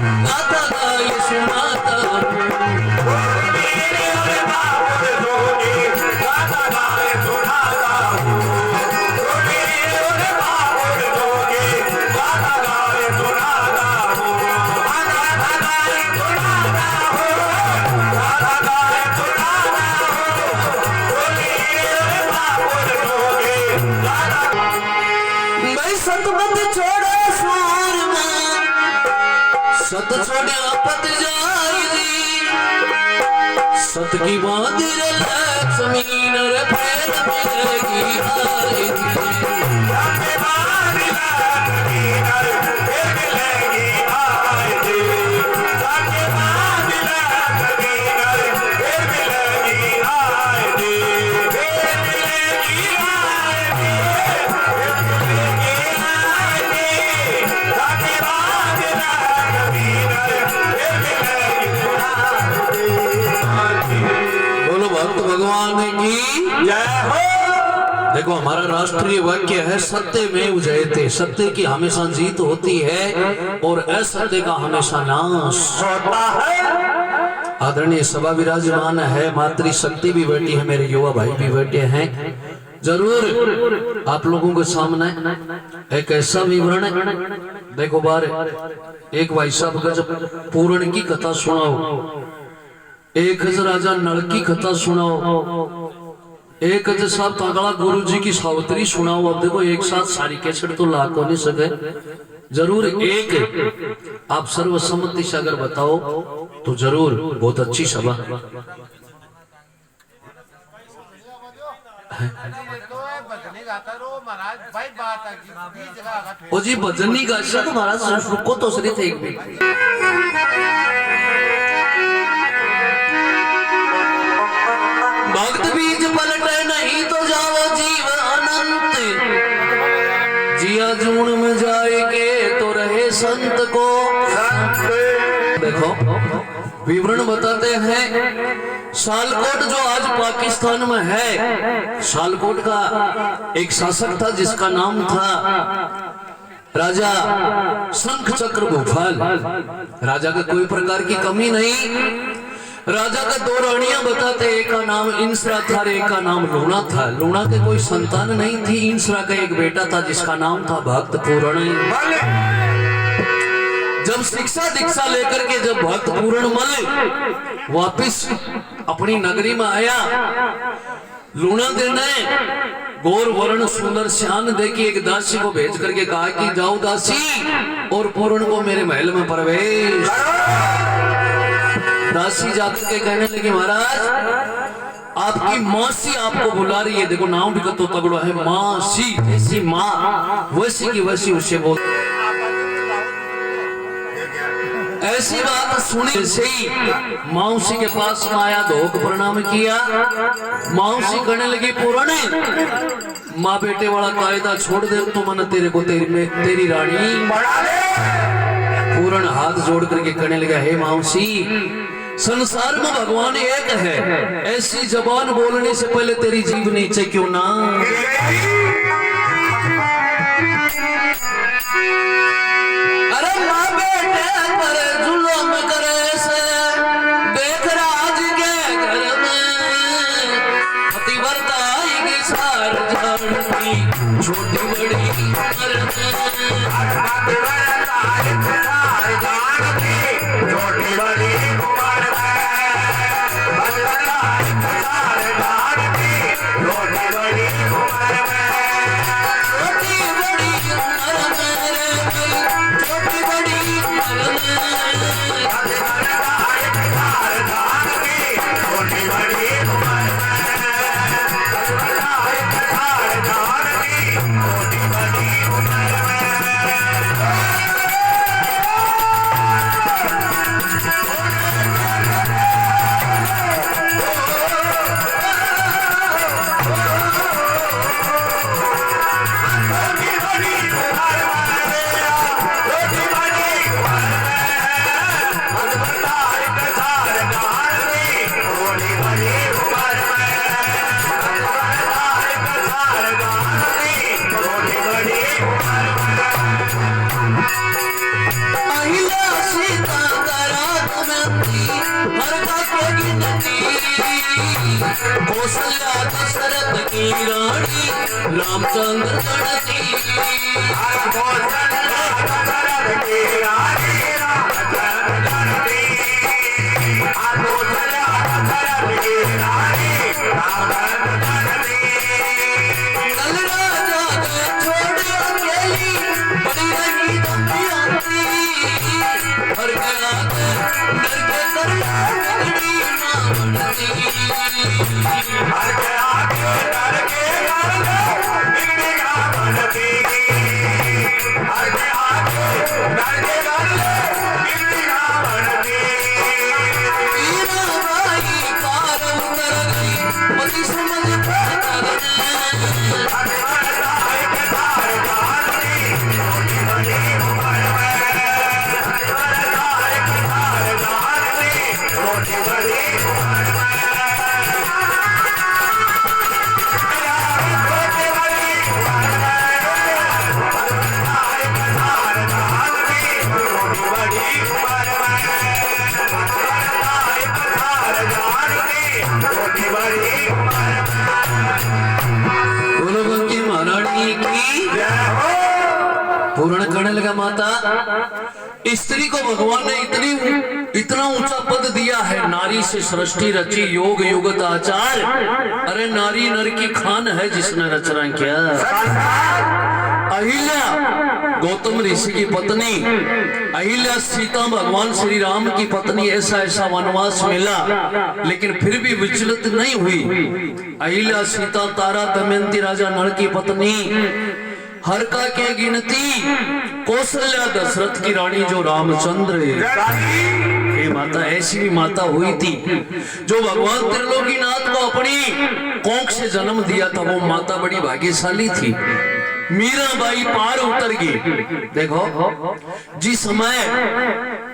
गाता गाए सुनाता सत छोड़िया पत जाएगी सत की बांधी लक्ष्मी नर पैर मिलेगी देखो हमारा राष्ट्रीय वाक्य है सत्य में जयते। सत्य की हमेशा जीत होती है और असत्य का हमेशा नाश होता है। आदरणीय सभा विराजमान है, मातृशक्ति भी बैठी है, मेरे युवा भाई भी बैठे हैं। जरूर आप लोगों के सामने एक ऐसा विवरण देखो बार एक भाई साहब का जब पूर्ण की कथा सुनाओ, एक राजा नल की कथा सुनाओ, एक साहब तागड़ा गुरु जी की सावत्री सुनाओ। अब देखो एक साथ सारी कैसेट तो ला को नहीं सके, जरूर एक आप सर्वसम्मति से अगर बताओ तो जरूर बहुत अच्छी सभा। ओ जी भजन नहीं गा तो महाराज रुको तो सही थे एक मिनट। भक्त बीज पलटे नहीं तो जाओ जीव अनंत, जिया जून में जाएंगे तो रहे संत को। देखो विवरण बताते हैं। सालकोट जो आज पाकिस्तान में है, सालकोट का एक शासक था जिसका नाम था राजा शंख चक्र भूपाल। राजा का कोई प्रकार की कमी नहीं। राजा का दो रानियां बताते, एक का नाम इंसरा था, एक का नाम लूना था। लूना के कोई संतान नहीं थी। इंसरा का एक बेटा था जिसका नाम था भक्त पूर्ण। जब शिक्षा दीक्षा लेकर के जब भक्त पूर्ण मल वापिस अपनी नगरी में आया, लूना ने गौर वर्ण सुंदर श्यान देखी एक दासी को भेज करके कहा कि जाओ दासी और पूर्ण को मेरे महल में प्रवेश। दासी जाकर के कहने लगी महाराज आपकी मौसी आपको बुला रही है। देखो नाम भी तो तगड़ो है, मौसी, ऐसी माँ वैसी की वैसी उसे बोल। ऐसी बात सुनी से ही मौसी के पास आया, धोख प्रणाम किया। मौसी कहने लगी पूर्ण माँ बेटे वाला कायदा छोड़ दे तो मन तेरे को तेरी रानी। पूर्ण हाथ जोड़ करके कहने लगा हे मौसी, संसार में भगवान एक है, ऐसी जबान बोलने से पहले तेरी जीभ नीचे क्यों ना। अरे माँ बेटे पर जुल्म करे से देख राज के घर में पतिव्रता आएगी सार जानती छोटी बड़ी उम्र छोटी बड़ी रामचंद्र पूर्ण करने लगा। माता स्त्री को भगवान ने इतना ऊंचा पद दिया है, नारी से सृष्टि रची योग युगत आचार। अरे नारी नर की खान है जिसने रचना किया। अहिल्या गौतम ऋषि की पत्नी, अहिल्या सीता भगवान श्री राम की पत्नी। ऐसा वनवास मिला लेकिन फिर भी विचलित नहीं हुई। अहिल्या सीता तारा दमयंती राजा नल की पत्नी, हर का के गिनती कौशल्या दशरथ की रानी जो रामचंद्र है। माता ऐसी भी माता हुई थी जो भगवान त्रिलोकीनाथ को अपनी कोख से जन्म दिया था। वो माता बड़ी भाग्यशाली थी। मीराबाई पार उतर गई। देखो जिस समय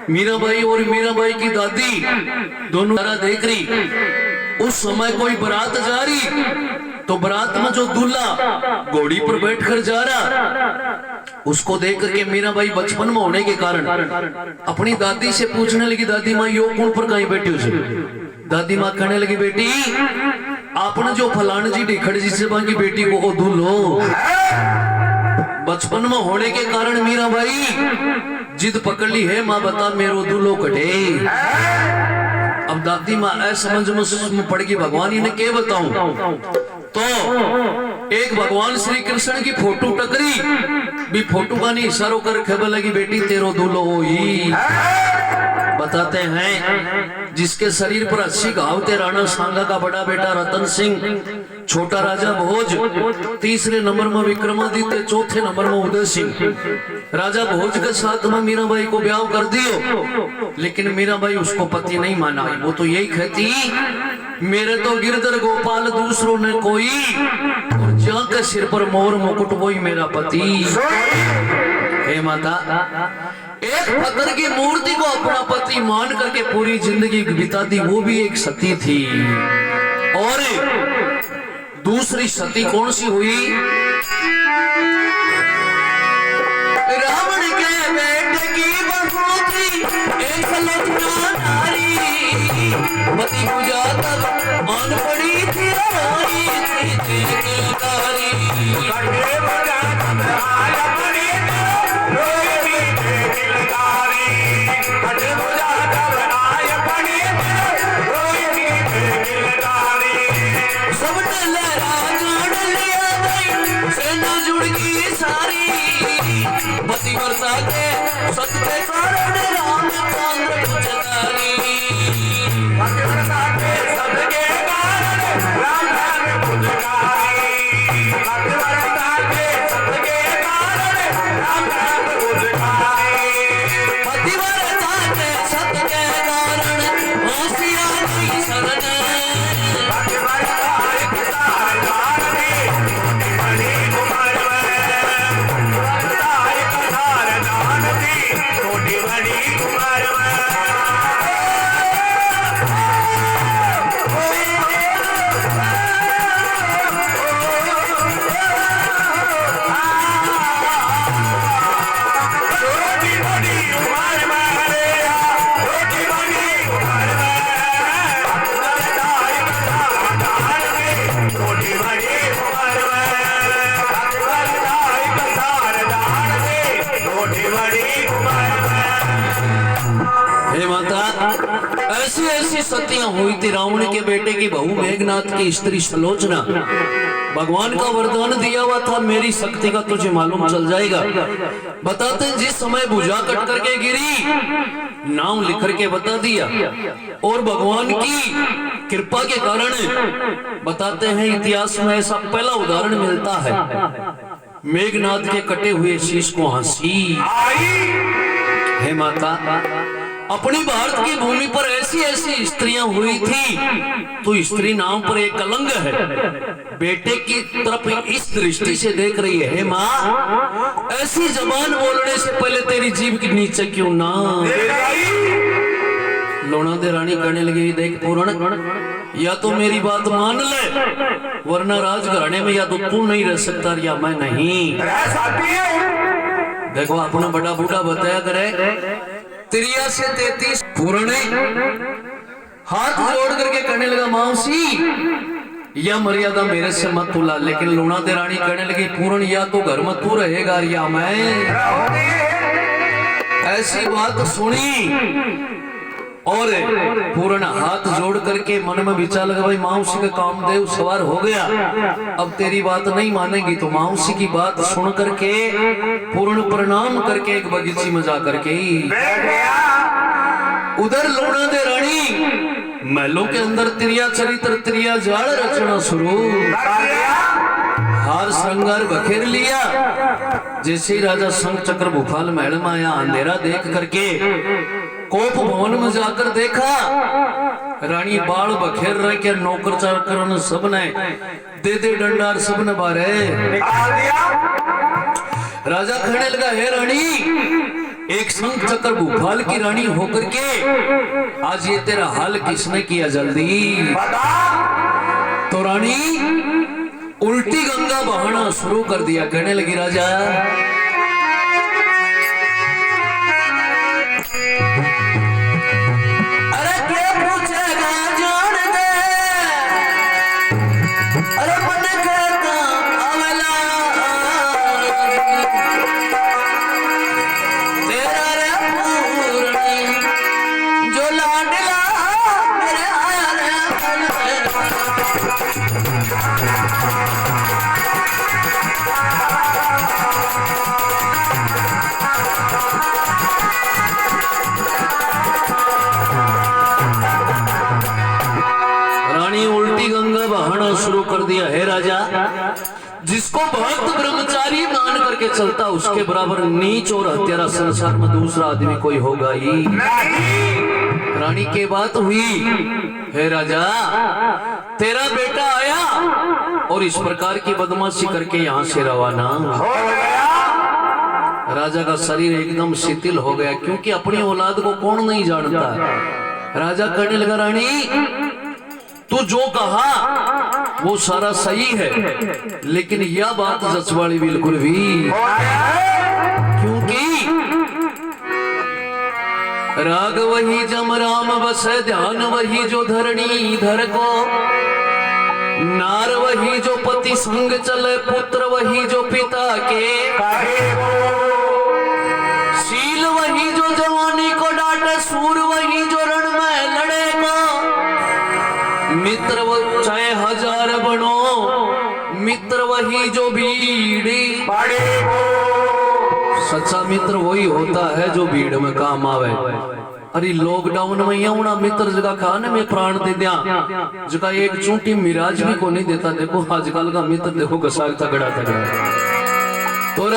मीराबाई और मीराबाई की दादी दोनों देख रही, उस समय कोई बारात जा रही तो बारात में जो दूल्हा घोड़ी पर बैठकर जा रहा, उसको देख करके मीराबाई बचपन में होने के कारण अपनी दादी से पूछने लगी, दादी माँ यो कौन पर कहीं बैठी हो? दादी माँ कहने लगी, बेटी आपने जो फलान जी डिखड़ जी से की बेटी को दूल्हो। बचपन में होने के कारण मीराबाई जिद पकड़ ली है, माँ बता मेरो दूल्हो कटे। अब दादी माँ असमझ में पड़ गई, भगवान इन्हें क्या बताऊं। तो एक भगवान श्री कृष्ण की फोटो टकरी भी, फोटो का नहीं इशारों कर खबर लगी, बेटी तेरो दूल्हो हो ही। बताते हैं जिसके शरीर पर 80 घाव थे, राणा सांगा का बड़ा बेटा रतन सिंह, छोटा राजा भोज, तीसरे नंबर में विक्रमादित्य, चौथे नंबर में उदय सिंह। राजा भोज के साथ में मीराबाई को ब्याह कर दियो, लेकिन मीराबाई उसको पति नहीं माना। वो तो यही कहती, मेरे तो गिरधर गोपाल दूसरों ने कोई, और जहाँ के सिर पर मोर मुकुट वही मेरा पति। हे माता, एक पत्थर की मूर्ति को अपना पति मान करके पूरी जिंदगी बिता दी, वो भी एक सती थी। और दूसरी सती कौन सी हुई? रावण के बेटे की बहू थी एक लखना नारी, पति पूजा तब मान पड़ी थी रानी थी दिलदारी। पतिव्रता के सत्य कारण रामचंद्र पुजारी, पतिव्रता के सत्य कारण रामचंद्र पुजारी, पतिव्रता ऐसी ऐसी सतियां हुई थी। रावण के बेटे की बहू मेघनाथ की स्त्री सलोचना, भगवान का वरदान दिया हुआ था मेरी शक्ति का तुझे मालूम चल जाएगा। बताते हैं जिस समय भुजा कट करके गिरी, नाम लिख करके बता दिया, और भगवान की कृपा के कारण बताते हैं इतिहास में ऐसा पहला उदाहरण मिलता है, मेघनाथ के कटे हुए शीश को हंसी। हे माता, अपनी भारत की भूमि पर ऐसी ऐसी स्त्रियां हुई थी, तो स्त्री नाम पर एक कलंक है। बेटे की तरफ इस दृष्टि से देख रही है, हे माँ, ऐसी जबान बोलने से पहले तेरी जीभ की नीचे क्यों ना। लोना दे रानी कहने लगी, देख पूर्ण, या तो मेरी बात मान ले, वरना राजघराने में या तो तू नहीं रह सकता या मैं नहीं। देखो अपना बड़ा बूढ़ा बताया करे, 63 से 33 पूर्ण हाथ जोड़ करके कहने लगा, मौसी यह मर्यादा मेरे से मत तुला। लेकिन लूणा दे रानी कहने लगी, पूर्ण या तो घर में तू रहेगा या मैं। ऐसी बात सुनी और पूर्ण हाथ जोड़ करके मन में विचार लगा, भाई मौसी का कामदेव सवार हो गया, अब तेरी बात नहीं मानेगी। तो मौसी की बात सुन करके पूर्ण प्रणाम करके एक बगीची में जा करके उधर लूणा दे रानी महलों के अंदर त्रिया चरित्र त्रिया जाड़ रचना शुरू, हार श्रृंगार बखेर लिया। जैसे ही राजा शंख चक्र भूपाल महल में आया, अंधेरा देख करके कोप भवन में जाकर देखा, रानी बाल बखेर रहे के नौकर चाकर सबने दे डंडार सबने बारे। राजा कहने लगा, हे रानी, एक शंख चक्र भूपाल की रानी होकर के आज ये तेरा हाल किसने किया, जल्दी। तो रानी उल्टी गंगा बहाना शुरू कर दिया। कहने लगी, राजा शुरू कर दिया। है राजा, जिसको भक्त ब्रह्मचारी मान करके चलता, उसके बराबर नीच और हत्यारा संसार में दूसरा आदमी कोई होगा ही नहीं। रानी की बात हुई, हे राजा, तेरा बेटा आया और इस प्रकार की बदमाशी करके यहाँ से रवाना हो गया। राजा का शरीर एकदम शिथिल हो गया, क्योंकि अपनी औलाद को कौन नहीं जानता। राजा कहने लगा, रानी तू जो कहा वो सारा सही है, लेकिन यह बात जचवाड़ी बिल्कुल भी, क्योंकि राग वही जम राम बसे, ध्यान वही जो धरणी धर को, नार वही जो पति संग चले, पुत्र वही जो पिता के, शील वही जो जवानी को डांटे, सूर वही जो रण में लड़े को, मित्र वो चाहे हजार बनो, मित्र वही जो भीड़, सच्चा मित्र वही होता है जो भीड़ में काम आवे। अरे लॉकडाउन में यमुना मित्र जगह खाने में प्राण दे दिया, जगह एक चूंटी मिराज भी को नहीं देता। देखो आजकल का मित्र देखो घसा तगड़ा तगड़ा। तो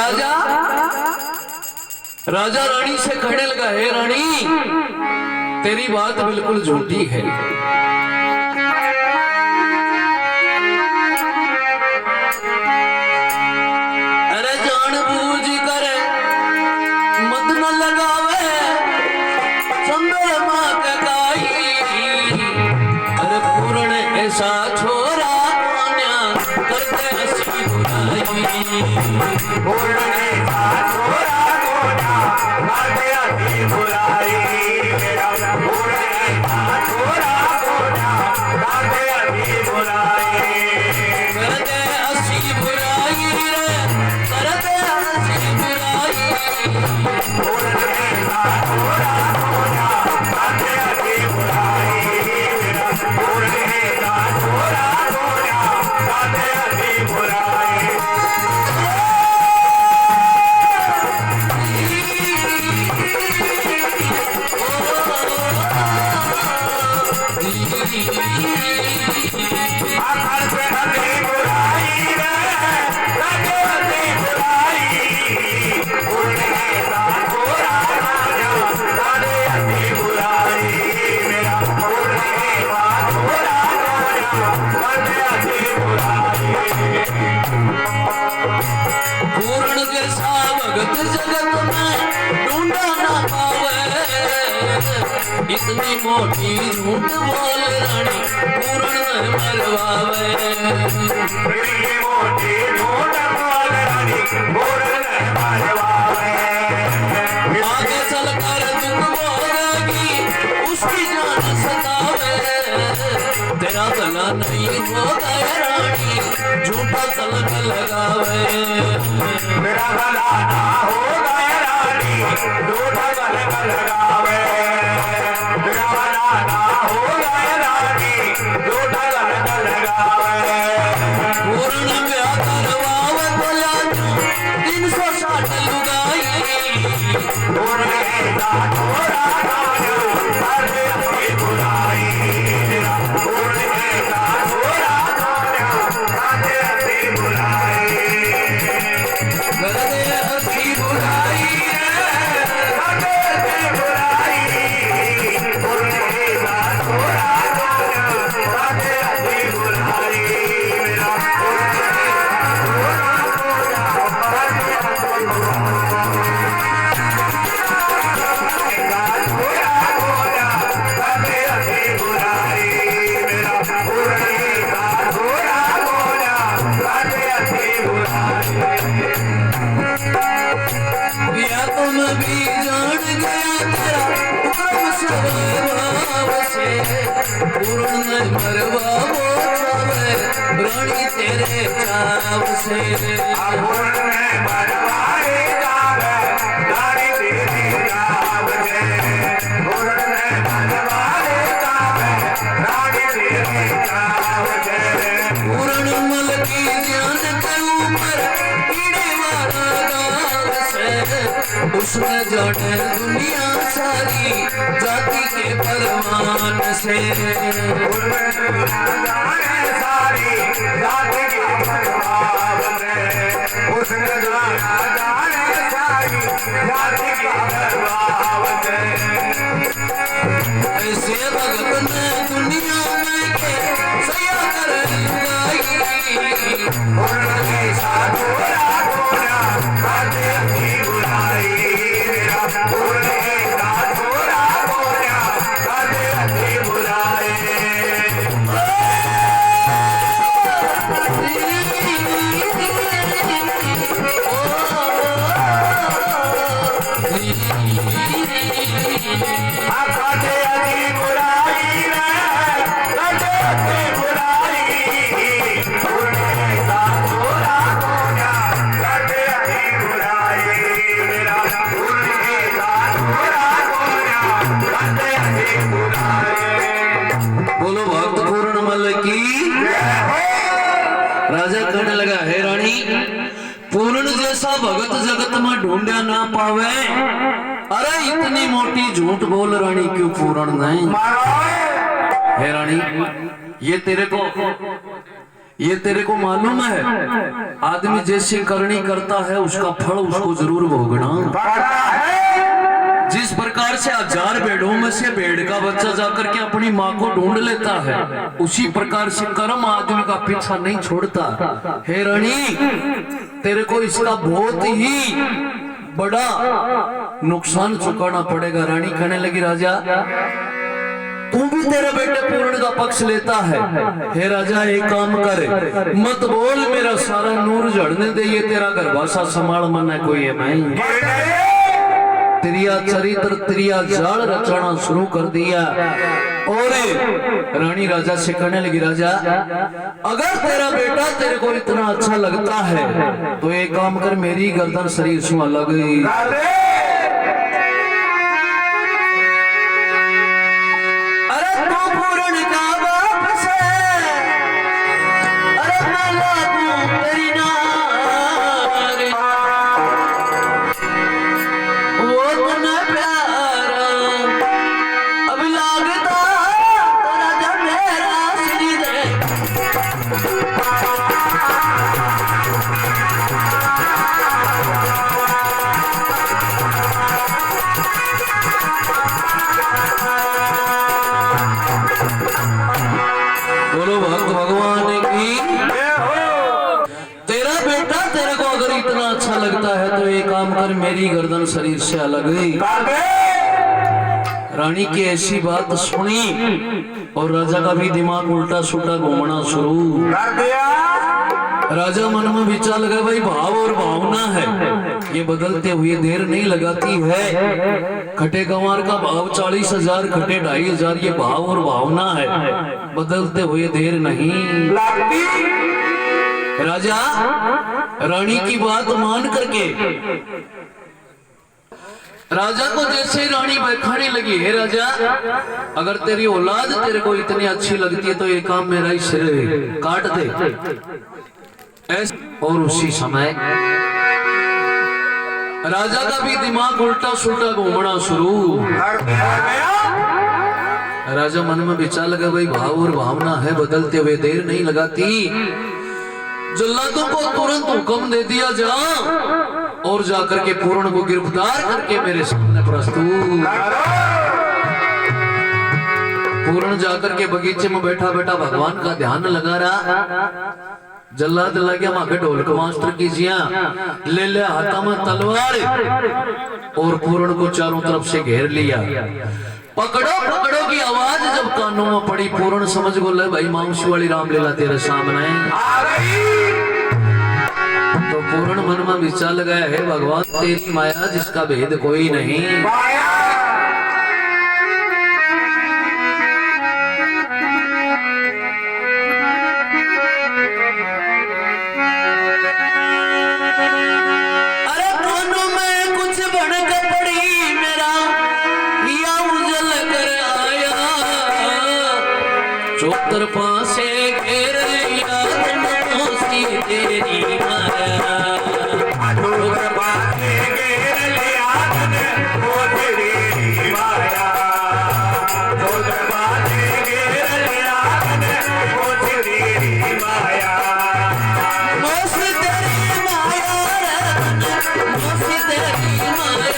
राजा रानी से कहने लगा, हे रानी, तेरी बात बिल्कुल झूठी है। अरे जानबूझ कर मत न लगावे संबे मां का गाई, अरे पूर्ण ऐसा छोरा करते हंसी बुराई, पूर्ण ऐसा छोरा करते हंसी बुराई, पूर्ण ऐसा छोरा करते हंसी बुराई, करते हंसी बुराई रे, करते हंसी बुराई, पूर्ण ऐसा छोरा करते हंसी इतनी मोटी झूठ बोल रानी पूर्ण मरवावे इतनी मोटी झूठ बोल रानी पूर्ण मरवावे आगे चलकर दुख भोगेगी उसकी जान सतावे तेरा गला नहीं होगा रानी झूठा तलक लगावे मेरा गला ना होगा रानी झूठा तलक लगावे पूर्ण ब्याह करवावे बोला 360 लुगाई पूर्ण का थोड़ा अरे अपनी बुराई पूर्ण का थोड़ा अरे अपनी बुराई गले हंसी बुराई रानी तेरे चाव से पूर्ण मरवाए जावे रानी तेरे चाव से पूर्ण मरवाए जावे रानी तेरे चाव से पूर्ण मल की जान के ऊपर कीड़े वाला गाव से उसने जाने दुनिया सारी जाति के परमान से सारी जाति के परमान से उसने जाने सारी जाति के परमान से ऐसे भगत ने दुनिया में के सया कर लगाई उनके साथ थोड़ा थोड़ा आते अपनी बुराई मेरा उनके साथ थोड़ा थोड़ा आते अपनी बुराई बोलो भक्त पूर्णमल की। राजा कहने लगा, हे रानी, पूर्ण जैसा भगत जगत में ढूंढा ना पावे। अरे इतनी मोटी झूठ बोल रानी, क्यों पूर्ण नहीं? हे रानी, ये तेरे को मालूम है, आदमी जैसी करनी करता है उसका फल उसको जरूर भोगना। जिस प्रकार से 1000 भेड़ों में से भेड़ का बच्चा जाकर के अपनी माँ को ढूंढ लेता है, उसी प्रकार से कर्म आदमी का पीछा नहीं छोड़ता। हे रानी, तेरे को इसका बहुत ही बड़ा नुकसान चुकाना पड़ेगा। रानी कहने लगी, राजा तू भी तेरे बेटे पूर्ण का पक्ष लेता है। हे राजा, एक काम करे, मत बोल, मेरा सारा नूर झड़ने दे, ये तेरा गर्भाशा संभाल मन है कोई है मैं। त्रिया चरित्र त्रिया जाल रचना शुरू कर दिया। और रानी राजा से कहने लगी, राजा अगर तेरा बेटा तेरे को इतना अच्छा लगता है तो एक काम कर, मेरी गर्दन शरीर से अलग काम कर, मेरी गर्दन शरीर से अलग गई। रानी की ऐसी बात सुनी और राजा का भी दिमाग उल्टा सुल्टा घूमना शुरू कर दिया। राजा मन में विचार लगा, भाई भाव और भावना है, ये बदलते हुए देर नहीं लगाती है। खटे गंवार का भाव 40,000, खटे 2,500, ये भाव और भावना है, बदलते हुए देर नहीं लगती। राजा रानी की बात मान करके राजा को जैसे रानी बैठाने लगी, है राजा अगर तेरी औलाद तेरे को इतनी अच्छी लगती है तो ये काम मेरा ही सिर काट दे। और उसी समय राजा का भी दिमाग उल्टा सुल्टा घूमना शुरू कर दिया। राजा मन में विचार लगा, भाई भाव और भावना है, बदलते हुए देर नहीं लगाती। जल्लादों को तुरंत हुक्म दे दिया जा और जाकर के पूर्ण को गिरफ्तार करके मेरे सामने प्रस्तुत। पूर्ण जाकर के बगीचे में बैठा बैठा भगवान का ध्यान लगा रहा। जल्लाद लगे माके ढोलक मास्टर कीजिए, ले ले हाथा में तलवार और पूर्ण को चारों तरफ से घेर लिया। पकड़ो पकड़ो की आवाज जब कानों में पड़ी, पूर्ण समझ गो ले भाई मांसी वाली रामलीला तेरे सामने आ गई। तो पूर्ण मन में विचार लगाया, है भगवान तेरी माया जिसका भेद कोई नहीं। चौतर पासे घेर लिया मोसी तेरी माया, चौतर पासे घेर लिया मोसी माया, चौतर पासे घेर लिया मोसी माया, मोसी तेरी माया,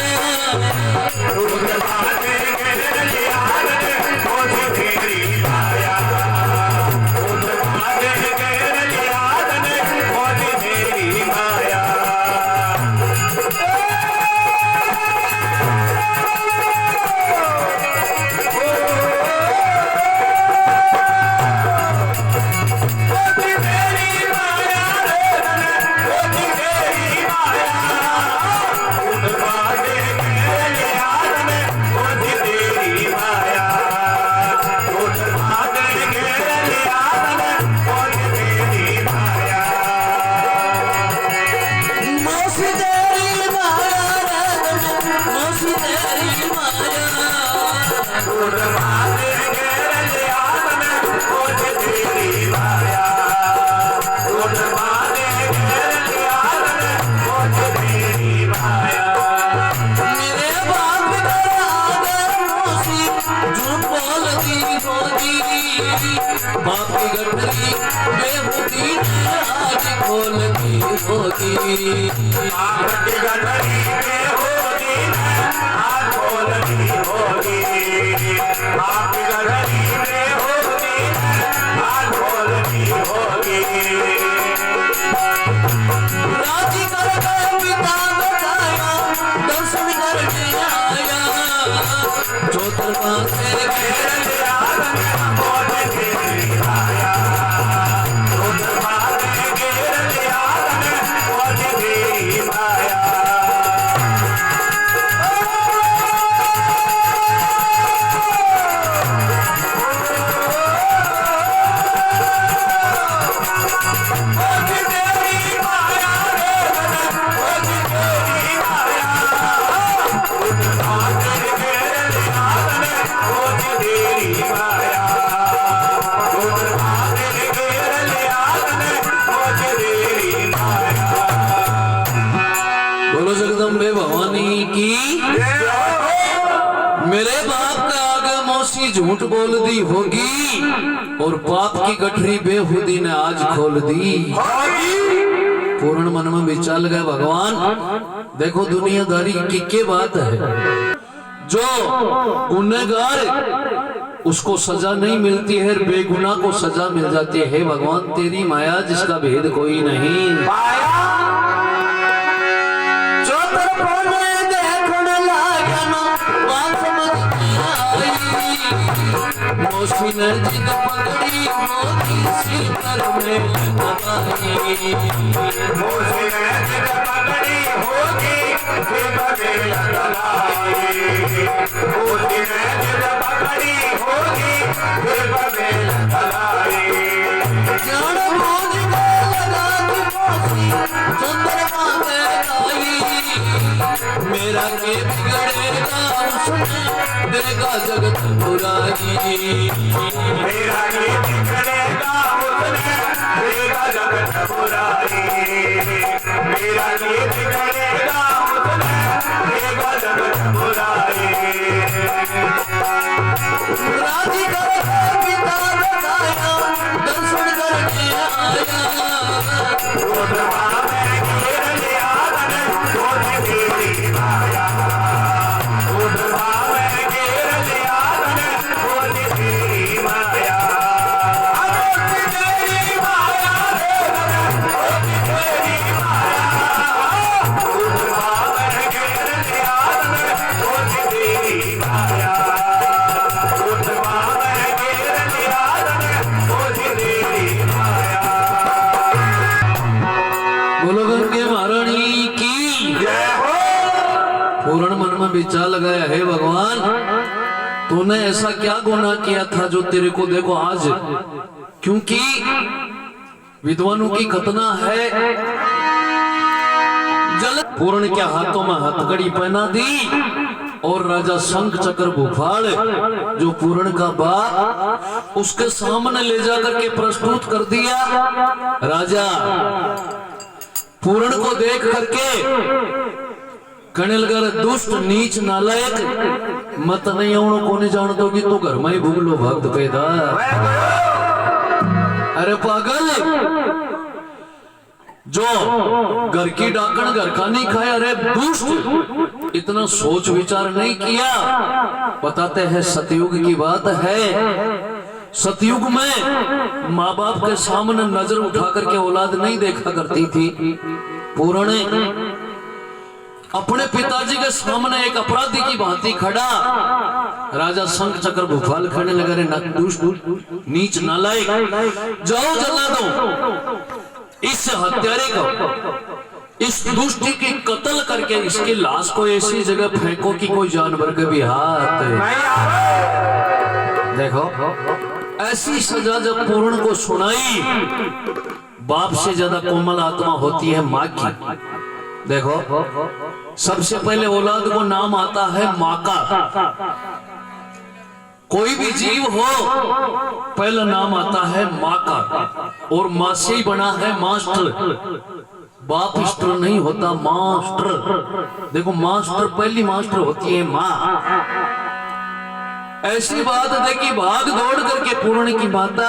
मोसी तेरी माया, चौतर पासे घेर लिया मोसी तेरी माया। बाप की गठरी बेहुदी आज खोलती होगी, बाप की गठरी बेहुदी आज खोलती होगी, बाप की गठरी बेहुदी आज खोलती होगी। राजी करके पिता बताया, दर्शन करके आया, चौतर पासे घेर लिया मेरे बाप का आगे मौसी झूठ बोल दी होगी और पाप की गठरी बेहुदी ने आज खोल दी। पूर्ण मन में विचार लगा, भगवान देखो दुनियादारी की क्या बात है, जो गुनहगार उसको सजा नहीं मिलती है, बेगुनाह को सजा मिल जाती है। भगवान तेरी माया जिसका भेद कोई नहीं। मौसी ने जिद पकड़ी मोती सिर में लगाई। मौसी ने जिद पकड़ी होगी सिर में लगाई। मौसी ने जिद पकड़ी होगी सिर में लगाई। जान भोज में लगा दी मौसी चंद्रमा में आई। मेरा के बिगड़ेगा उसने देगा जगत बुराई। मेरा के बिगड़ेगा उसने देगा जगत बुराई। मेरा के बिगड़ेगा उसने देगा जगत बुराई। राजी कर पिता बताया दर्शन करने आया। रोदमा में घेर लिया तने मोती तेरी माया। रोदमा में घेर लिया तने मोती तेरी माया। मोती तेरी माया रे मोती तेरी माया। रोदमा में घेर लिया तने मोती तेरी माया। रोदमा में घेर लिया तने मोती तेरी माया। बोलो गंगे महारानी की जय हो। पूर्ण मन में विचार लगाया है भगवान तूने ऐसा क्या गुनाह किया था जो तेरे को देखो आज, क्योंकि विद्वानों की कथना है जल पूर्ण के हाथों में हथकड़ी पहना दी और राजा शंख चक्र भूपाल जो पूर्ण का बाप उसके सामने ले जाकर के प्रस्तुत कर दिया। राजा पूर्ण को देख करके कहने लगा दुष्ट नीच नालायक मत नहीं आउणो कोने जान दोगी तो घर में ही भूगलो भक्त पैदा। अरे पागल जो घर की डाकण घर का नहीं खाया। अरे दुष्ट इतना सोच विचार नहीं किया। बताते हैं सतयुग की बात है। सतयुग में माँ बाप के सामने नजर उठा करके औलाद नहीं देखा करती थी। पूर्ण अपने पिताजी के सामने एक अपराधी की भांति खड़ा। राजा शंख चक्र भूपाल कहने लगा रे दुष्ट नीच नालायक जाओ जला दो इस हत्यारे को। इस दुष्टी की कत्ल करके इसकी लाश को ऐसी जगह फेंको कि कोई जानवर के भी हाथ। देखो ऐसी सजा जब पूर्ण को सुनाई, बाप से ज्यादा कोमल आत्मा होती है माँ की। देखो सबसे पहले औलाद को नाम आता है माँ का। कोई भी जीव हो पहला नाम आता है माँ का, और माँ से ही बना है मास्टर। बाप मास्टर नहीं होता, मास्टर। देखो मास्टर पहली मास्टर होती है माँ। ऐसी बात देखी भाग दौड़ करके पूर्ण की माता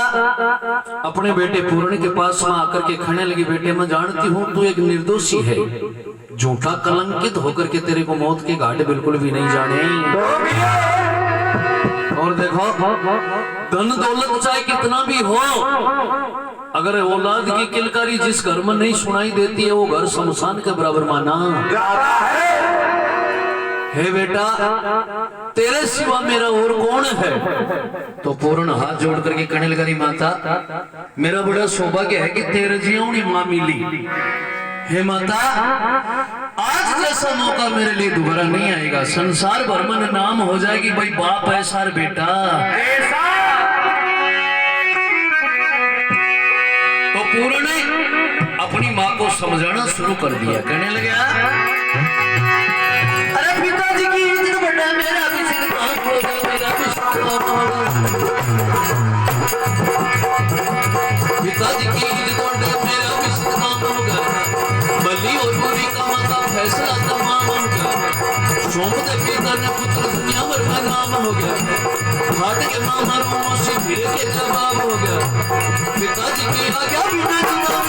अपने बेटे पूर्ण के पास में आकर के कहने लगी बेटे मैं जानती हूँ तू एक निर्दोषी है, झूठा कलंकित होकर के तेरे को मौत के घाट बिल्कुल भी नहीं जाने। और देखो धन दौलत चाहे कितना भी हो, अगर औलाद की किलकारी जिस घर में नहीं सुनाई देती है वो घर शमशान के बराबर माना। हे बेटा तेरे सिवा मेरा और कौन है? तो पूर्ण हाथ जोड़ करके कहने लगा री माता मेरा बड़ा सौभाग्य है कि तेरे जियों माँ मिली। हे माता आज जैसा मौका मेरे लिए दोबारा नहीं आएगा। संसार भर में नाम हो जाएगी भाई बाप ऐसा बेटा। तो पूर्ण ने अपनी माँ को समझाना शुरू कर दिया। कहने लगा अरे पिताजी की इज्जत बढ़ा मेरा भी सिद्धांत होगा, मेरा भी सिद्धांत होगा। पिताजी की इज्जत बढ़ा मेरा भी सिद्धांत होगा। बलि और बुरी का माता फैसला तमाम होगा। सोम दे पिता ने पुत्र दुनिया भर में नाम हो गया। फाट के महारों से फिर के जवाब हो गया। पिताजी की आज्ञा बिना जवाब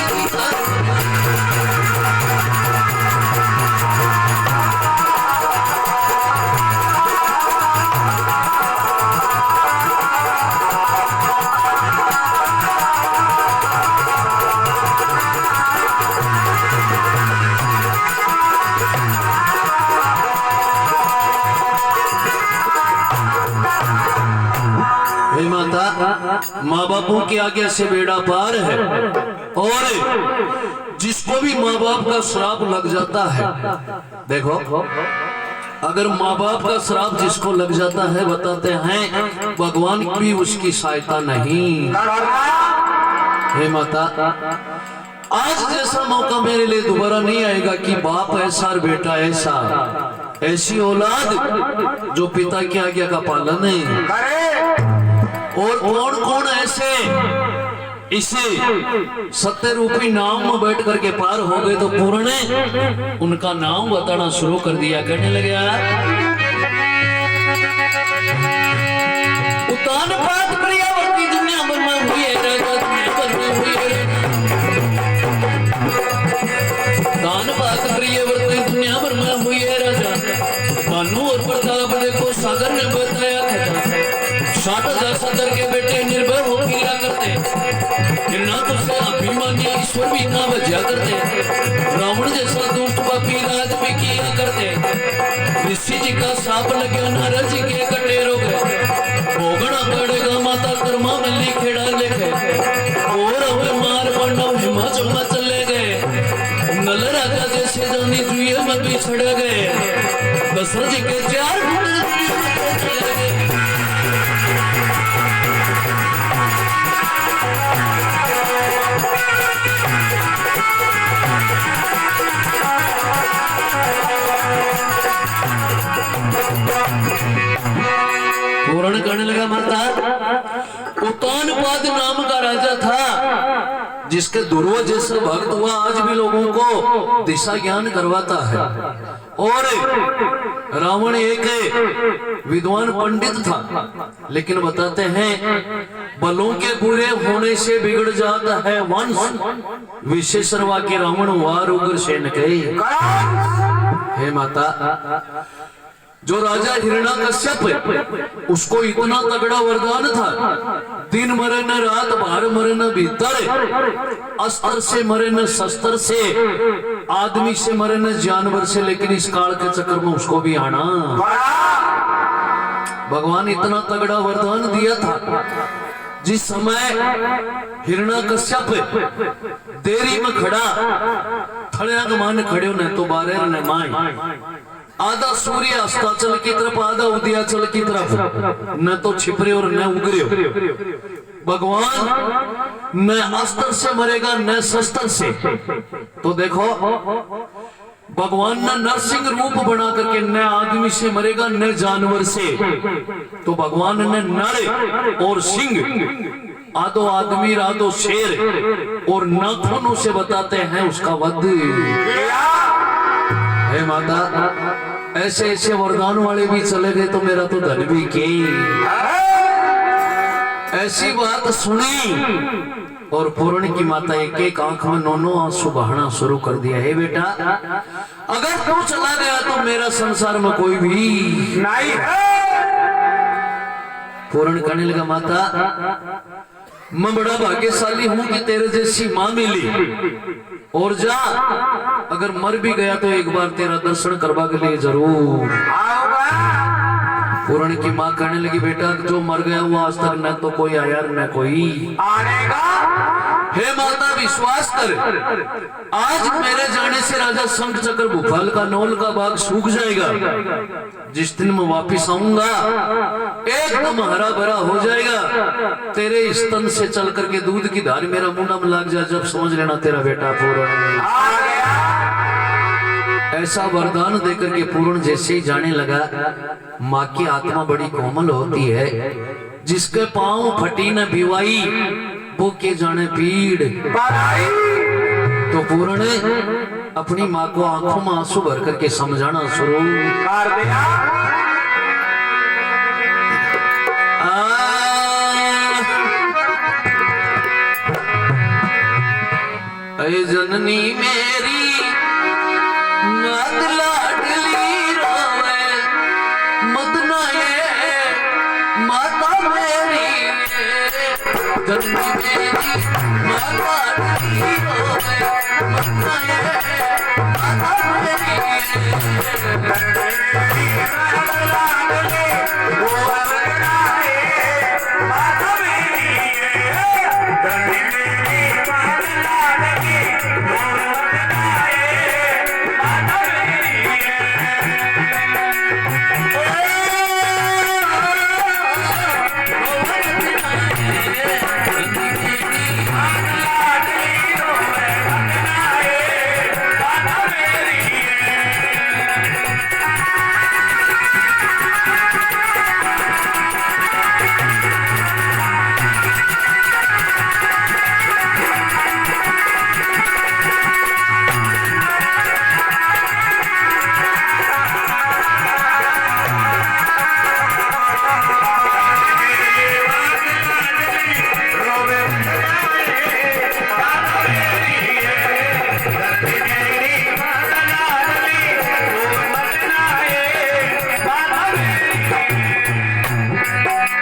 हे माता, माँ बापों की आज्ञा से बेड़ा पार है। और जिसको भी माँ बाप का श्राप लग जाता है, देखो अगर माँ बाप का श्राप जिसको लग जाता है, बताते हैं भगवान भी उसकी सहायता नहीं। हे माता, आज जैसा मौका मेरे लिए दोबारा नहीं आएगा कि बाप ऐसा और बेटा ऐसा, ऐसी औलाद जो पिता की आज्ञा का पालन है। और कौन कौन ऐसे इसे सत्य रूपी नाम में बैठ करके पार हो गए, तो पूर्ण ने उनका नाम बताना शुरू कर दिया। कहने लगे उतान पात प्रियावर्ती दुनिया भर में हुई है, दुनिया भर में हुई है। दान पात प्रियवर्ती दुनिया भर में हुई है राजा। भानु और प्रताप देखो सागर ने बताया था, 60,000 सदर के बेटे निर्भय हो किया करते, ना तुझसे अभिमानी ईश्वर भी ना बजा करते। रावण जैसा दुष्ट पापी राज भी किया करते। ऋषि जी का साप लगे नारद जी के कटेरों गए, भोगना पड़ेगा माता कर्मा में लिखेड़ा लेके। और हमें मार पांडव हिमाचल में चले गए, नल राजा जैसे जानी जुए में भी छड़ गए। दशरथ जी के 4 पूर्ण करने लगा। माता, उत्तानपाद नाम का राजा था, जिसके दुर्वा जैसा भक्त हुआ आज भी लोगों को दिशा ज्ञान करवाता है। और रावण एक विद्वान पंडित था, लेकिन बताते हैं बलों के बुरे होने से बिगड़ जाता है वंश। विशेषरवा के रावण वार उग्रसेन कहे। हे माता, जो राजा हिरण्याकश्यप, उसको इतना तगड़ा वरदान था, दिन मरे न रात, बाहर मरे न भीतर, अस्त्र से मरे न शस्त्र से, आदमी से मरे न जानवर से। लेकिन इस काल के चक्कर में उसको भी आना, भगवान इतना तगड़ा वरदान दिया था। जिस समय हिरण्याकश्यप देरी में खड़ा, थड़िया मान खड़े न तो बारे न माए। आधा सूर्य अस्ताचल की तरफ, आधा उदयाचल की तरफ, न तो छिपरे और न उगरे। भगवान न अस्त्र से मरेगा न शस्त्र से। तो देखो भगवान ने नरसिंह रूप बना करके न आदमी से मरेगा न जानवर से। तो भगवान ने नर और सिंह, आधो आदमी आधो शेर, और नाखूनों से बताते हैं उसका वध। हे माता, ऐसे ऐसे वरदान वाले भी चले गए तो मेरा तो धन भी की। ऐसी बात सुनी और पूर्ण की माता एक एक आंख में नौ आंसू बहाना शुरू कर दिया। हे बेटा, अगर तू चला गया तो मेरा संसार में कोई भी नहीं है। पूर्ण कहने लगा, माता मैं बड़ा भाग्यशाली हूं कि तेरे जैसी मां मिली। और जा, अगर मर भी गया तो एक बार तेरा दर्शन करवा के लिए जरूर पूर्ण की मां कहने लगी, बेटा जो मर गया वो आज तक न तो कोई आया न कोई आएगा। हे माता विश्वास कर, आज मेरे जाने से राजा शंख चक्र भूपाल का नौल का बाग सूख जाएगा। जिस दिन मैं वापिस आऊंगा एकदम हरा भरा हो जाएगा। तेरे स्तन से चल करके दूध की धार मेरा मुंडा में लग जाए, जब समझ लेना तेरा बेटा पूर्ण आ गया। ऐसा वरदान देकर के पूर्ण जैसे ही जाने लगा, माँ की आत्मा बड़ी कोमल होती है। जिसके पांव फटी न भिवाई वो के जाने पीड़। तो पूर्ण ने अपनी माँ को आंखों में आंसू भर करके समझाना शुरू कर दिया। अरे जननी मेरी मत लाडली रोवे, मत नाये माता मेरी, जननी मेरी मत लाडली रोवे, मत नाये माता मेरी।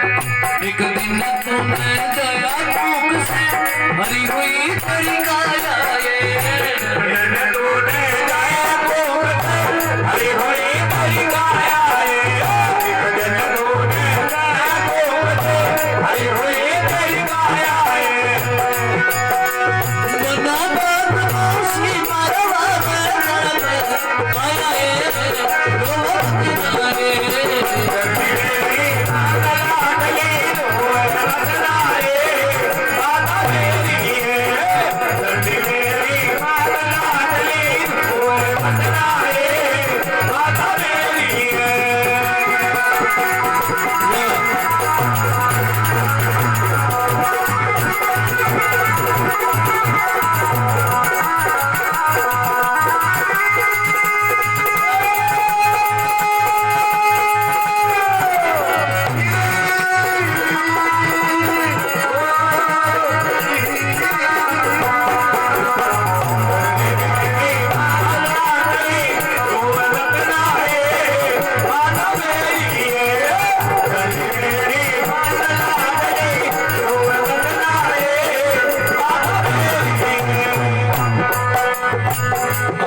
एक दिन तूने गया भूख से भरी हुई तेरी काया दिन तूने गया भूख से भरी हुई तेरी काया एक दिन तूने गया भूख से भरी हुई तेरी काया बना बात मौसी मरवा काया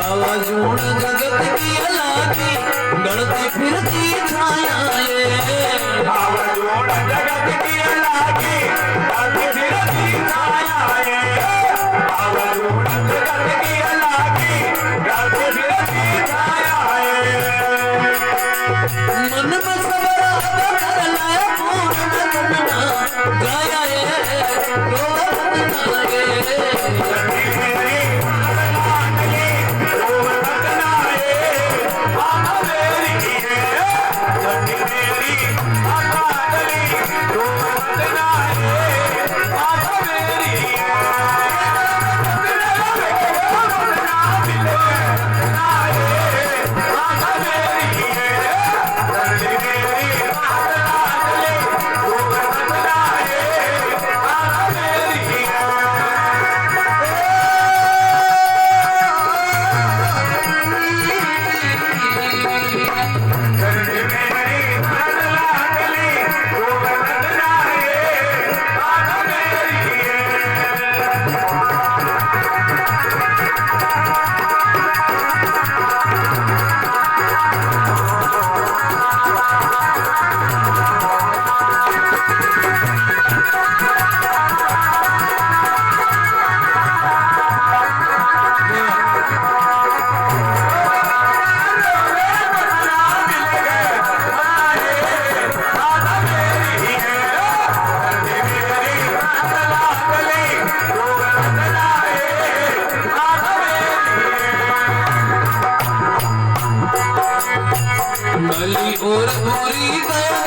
आवाज़ूं जगत की लागी गलती फिरती छाया आवाज़ूं जगत की लागी गलती फिरती छाया आवाज़ूं जगत की लागी गलती फिरती छाया मन में सबरा कर लाया पूर्ण करना गाया भली और बुरी गया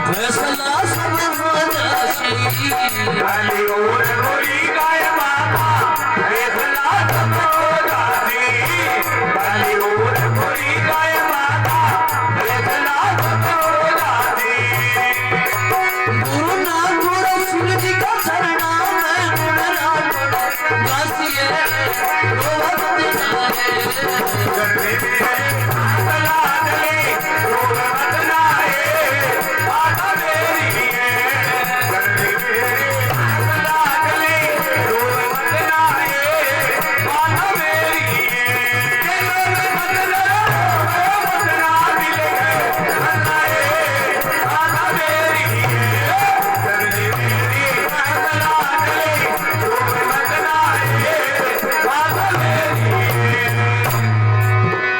फैसला सब हो जासी भली और बुरी गया फैसला सब हो जासी भली और बुरी गया फैसला सब हो जासी गुरु ना गुरु शिव जी का शरणा में गुणरा गासिए रोवत जाए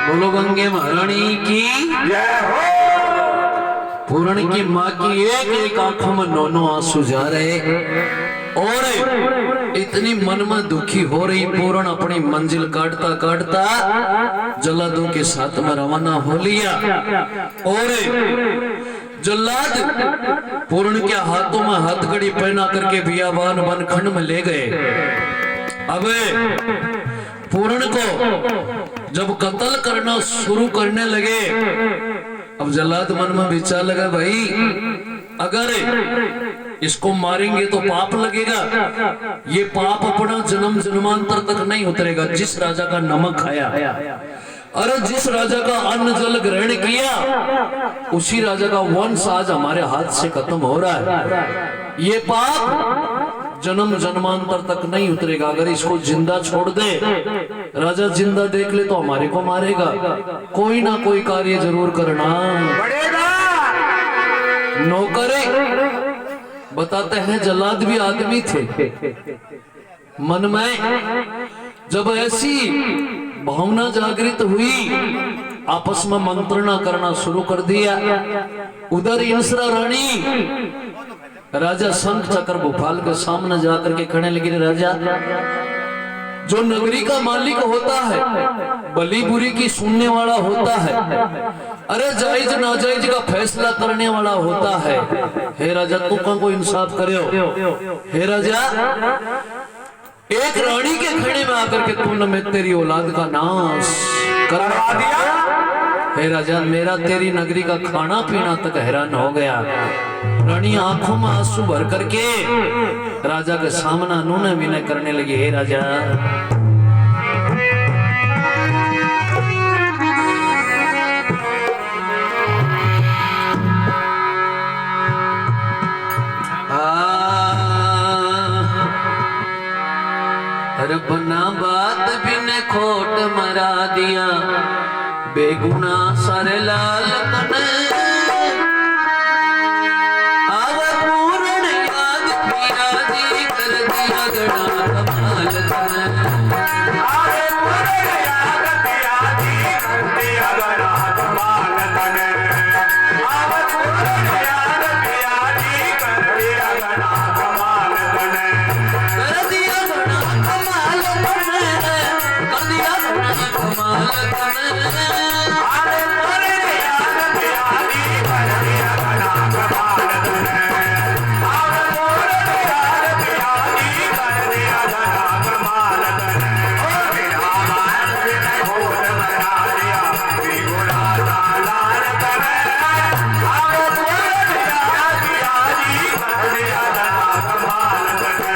बोलो गंगे महारानी की जय हो पूरण की माँ की एक एक आंखों में नौनों आंसू जा रहे और इतनी मन में दुखी हो रही पूरण अपनी मंजिल काटता काटता जल्लादों के साथ में रवाना हो लिया और जल्लाद पूर्ण के हाथों में हथकड़ी पहना करके बियाबान बनखंड में ले गए। अब पूर्ण को जब कत्ल करना शुरू करने लगे, अब जल्लाद मन में विचार लगा, भाई अगर इसको मारेंगे तो पाप लगेगा, ये पाप अपना जन्म जन्मांतर तक नहीं उतरेगा। जिस राजा का नमक खाया अरे जिस राजा का अन्न जल ग्रहण किया उसी राजा का वंश आज हमारे हाथ से खत्म हो रहा है। ये पाप जन्म जन्मांतर तक नहीं उतरेगा। अगर इसको जिंदा छोड़ दे, राजा जिंदा देख ले तो हमारे को मारेगा। कोई ना कोई कार्य जरूर करना पड़ेगा। नौकरे बताते हैं जल्लाद भी आदमी थे। मन में जब ऐसी भावना जागृत हुई, आपस में मंत्रणा करना शुरू कर दिया। उधर इंसरा रानी राजा शंख चक्र भोपाल के सामने जाकर के खड़े लगे। राजा, जो नगरी का मालिक होता है, भली बुरी की सुनने वाला होता है, अरे जायज नाजायज का फैसला करने वाला होता है। हे राजा, तू को इंसाफ करे हो। हे राजा, एक रानी के खड़े में आकर के तुमने मैं तेरी औलाद का नाश करवा दिया। हे राजा, मेरा तेरी नगरी का खाना पीना तक हैरान हो गया। रानी आंखों में आंसू भर करके राजा के सामने नूने विनय करने लगी। हे राजा, अरे बना बात बिन खोट मरा दिया, बेगुना सारे लाल तने आवा पूर्ण याद पिया जी कर दिया गणा कमाल तने। आवे पूर्ण याद पिया जी कर दिया गणा कमाल तने। आवे पूर्ण याद पिया जी कर दिया गणा कमाल तने। कर दिया गणा कमाल तने, कर दिया गणा कमाल तने। आवे पूर्ण याद पिया जी कर दिया गणा कमाल तने। आवे पूर्ण याद पिया जी कर दिया गणा कमाल तने। ओ बिना मान बिन घोर मरा दिया, बिगुना लाल तने। आवे पूर्ण याद पिया जी कर दिया गणा कमाल तने।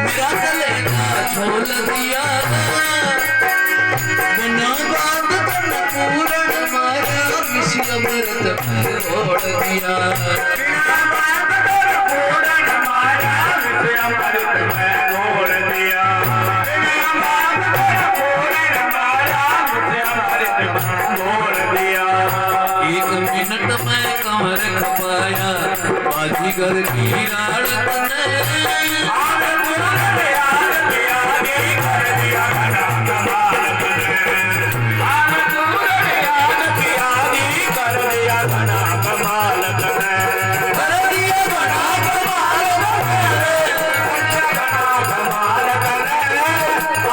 मेरा कलेजा छोड़ दिया, बना बात तन पूर्ण माया, किसी अमृत में छोड़ दिया। बिना बात कर पूर्ण माया, विषय अमृत में घोल दिया। बिना बात कर पूर्ण माया, विषय अमृत में घोल दिया। एक मिनट में कमर खपाया, बाजीगर की लाड़त ने। आवे पूर्ण याद पिया जी कर दिया गणा कमाल तने। आवे पूर्ण याद पिया जी कर दिया गणा कमाल तने। कर दिया गणा कमाल तने। गणा कमाल तने।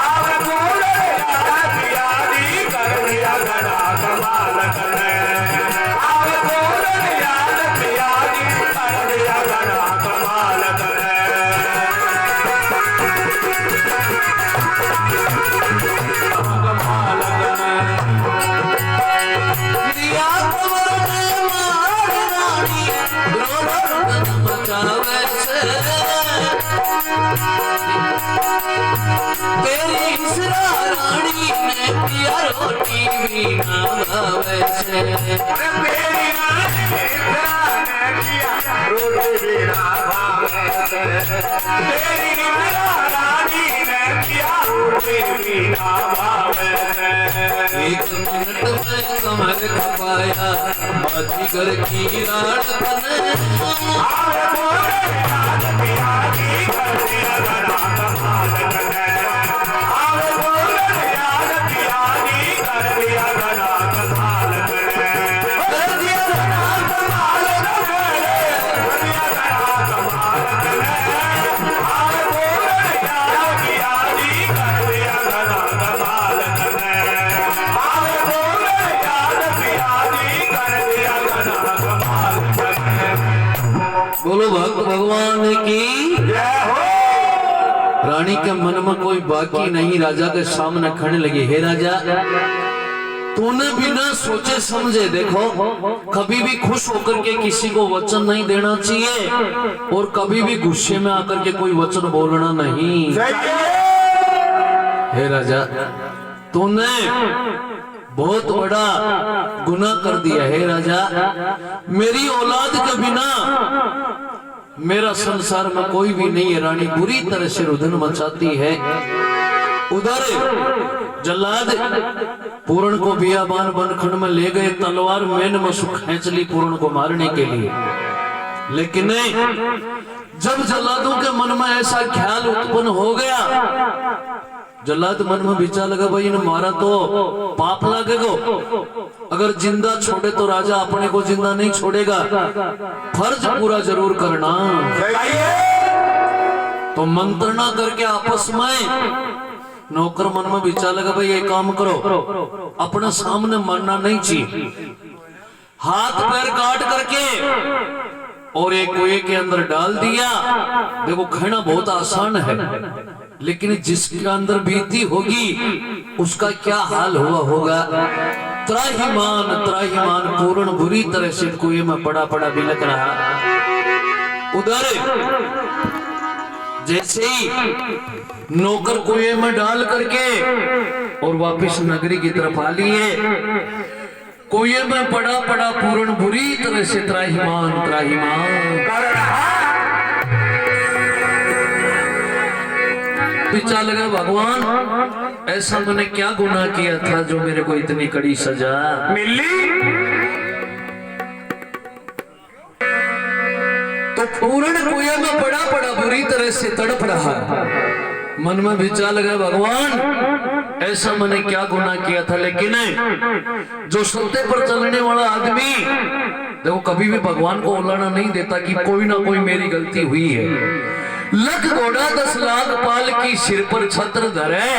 आवे पूर्ण याद पिया जी कर दिया गणा कमाल तने। आवे पूर्ण याद पिया जी कर दिया गणा कमाल तने। कमाल तने। दिया कमर में मार रानी, रोदन मचावे से। तेरी इसरा रानी ने पिया रोटी भी ना भावे से। मेरी रानी ने किया रोटी बिना भावे से। तेरी रानी ने किया रोटी बिना भावे से। एक मिनट में कमर खपाया, बाजीगर की लाड़त ने। आवे पूर्ण याद पिया जी कर दिया गणा कमाल तने। आवे पूर्ण याद पिया जी कर दिया गणा कमाल तने। कर दिया गणा कमाल तने। कर दिया गणा कमाल तने। आवे पूर्ण याद पिया जी कर दिया गणा कमाल तने। बोलो भक्त भगवान की। जय हो। रानी के मन में कोई बाकी नहीं, राजा के सामने खड़े लगे, हे राजा तूने बिना सोचे समझे, देखो कभी भी खुश होकर के किसी को वचन नहीं देना चाहिए और कभी भी गुस्से में आकर के कोई वचन बोलना नहीं। हे राजा तूने बहुत बड़ा गुनाह कर दिया। हे राजा मेरी औलाद के बिना मेरा संसार में कोई भी नहीं है। रानी बुरी तरह से रुदन मचाती है। उधर जल्लाद पूर्ण को बियाबान बनखंड में ले गए, तलवार मैन में खींच ली पूर्ण को मारने के लिए। लेकिन जब जल्लादों के मन में ऐसा ख्याल उत्पन्न हो गया, जल्लाद मन में विचार लगा भाई इन्हें मारा तो पाप लगेगा, अगर जिंदा छोड़े तो राजा अपने को जिंदा नहीं छोड़ेगा, फर्ज पूरा जरूर करना। तो मंत्रणा करके आपस में नौकर मन में विचार लगा भाई ये काम करो, अपने सामने मरना नहीं चाहिए, हाथ पैर काट करके और एक कुएं के अंदर डाल दिया। देखो कहना बहुत आसान है, लेकिन जिसके अंदर बीती होगी उसका क्या हाल हुआ होगा। त्राहिमाम पूर्ण बुरी तरह से कुएं में पड़ा पड़ा बिलक रहा। उधर जैसे ही नौकर कुएं में डाल करके और वापिस नगरी की तरफ आ लिए, कुएं में पड़ा पड़ा पूर्ण बुरी तरह से त्राहिमाम विचार लगा भगवान ऐसा मैंने क्या गुनाह किया था जो मेरे को इतनी कड़ी सजा मिली। तो पूर्ण कुएं में पड़ा पड़ा बुरी तरह से तड़प रहा। मन में विचार लगा भगवान ऐसा मैंने क्या गुनाह किया था। लेकिन जो सत्य पर चलने वाला आदमी देखो कभी भी भगवान को उलाना नहीं देता कि कोई ना कोई मेरी गलती हुई है। लख घोड़ा 10 लाख पाल की सिर पर छत्र धरे,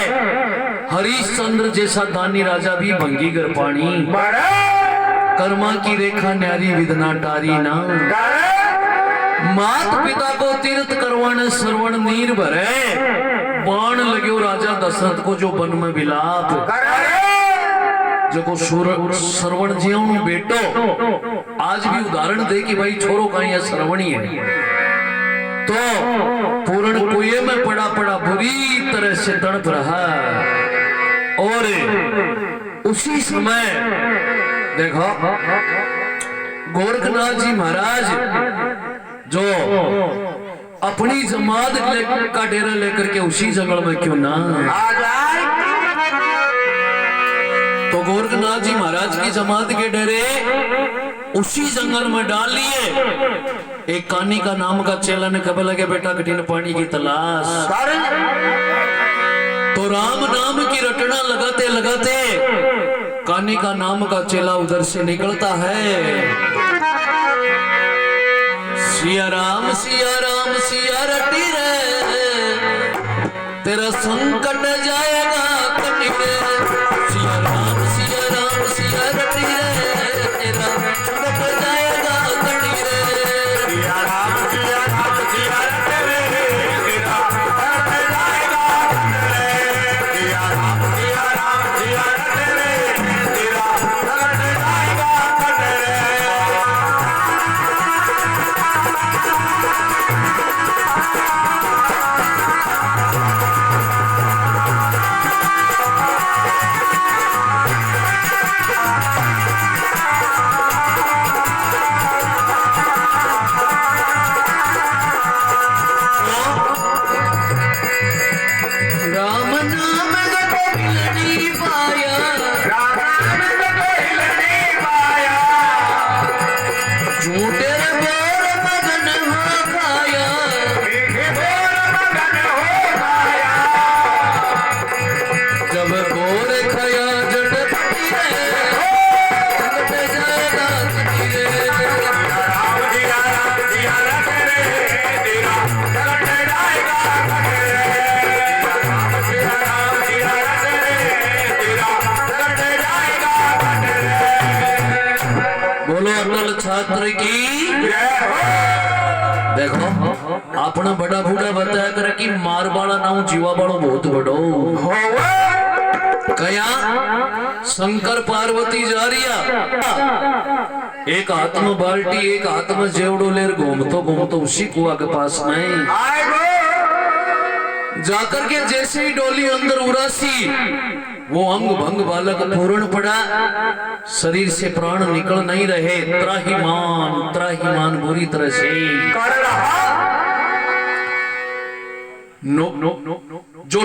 हरिश्चंद्र जैसा दानी राजा भी भंगी गर पानी। कर्मा की रेखा न्यारी विधना टारी ना, मात पिता को तीर्थ करवाने श्रवण नीर भरे, बाण लगे राजा दशरथ को जो वन में विलाप। जो श्रवण जीवन बेटो आज भी उदाहरण दे कि भाई छोरो कहीं या श्रवणी है। तो पूर्ण कुएं में पड़ा पड़ा बुरी तरह से तड़प रहा। और उसी समय देखो गोरखनाथ जी महाराज जो अपनी जमात का डेरा लेकर के उसी जंगल में क्यों ना आ जाए। तो गोरखनाथ जी महाराज की जमात के डेरे उसी जंगल में डाल लिए। एक कानी का नाम का चेला ने कब लगे बेटा कठिन पानी की तलाश। तो राम नाम की रटना लगाते लगाते कानी का नाम का चेला उधर से निकलता है। सिया राम सिया रटी रे, तेरा संकट जाएगा कटी रे। सिया राम सिया रटी रे, तेरा संकट जाएगा कटी रे। सिया राम सिया रटी रे, तेरा संकट जाएगा कटी रे। सिया राम सिया रटी रे, तेरा संकट जाएगा कटी रे। राम नाम को मिलनी पाया, राम नाम को मिलनी पाया, झूठे बोल मगन हो खाया। मीठे बोल मगन हो खाया। जब बोर खाया जड़ पटी रे, संकट जाएगा कटी रे। राम सिया रट रे, तेरा संकट जाएगा कटी रे। राम सिया रट रे, तेरा संकट जाएगा कटी रे। बोलो अटल छात्र की। जय हो। देखो अपना बड़ा बूढ़ा बताया करे कि मार वाला नाम जीवा वालों बहुत बड़ो कया शंकर पार्वती जा रिया एक हाथ में बाल्टी एक हाथ में जेवड़ो लेर घूमतो उसी कुआ के पास में जाकर के जैसे ही डोली अंदर उरासी वो अंग भंग बालक पूर्ण पड़ा शरीर से प्राण निकल नहीं रहे त्राहीमान बुरी तरह से जो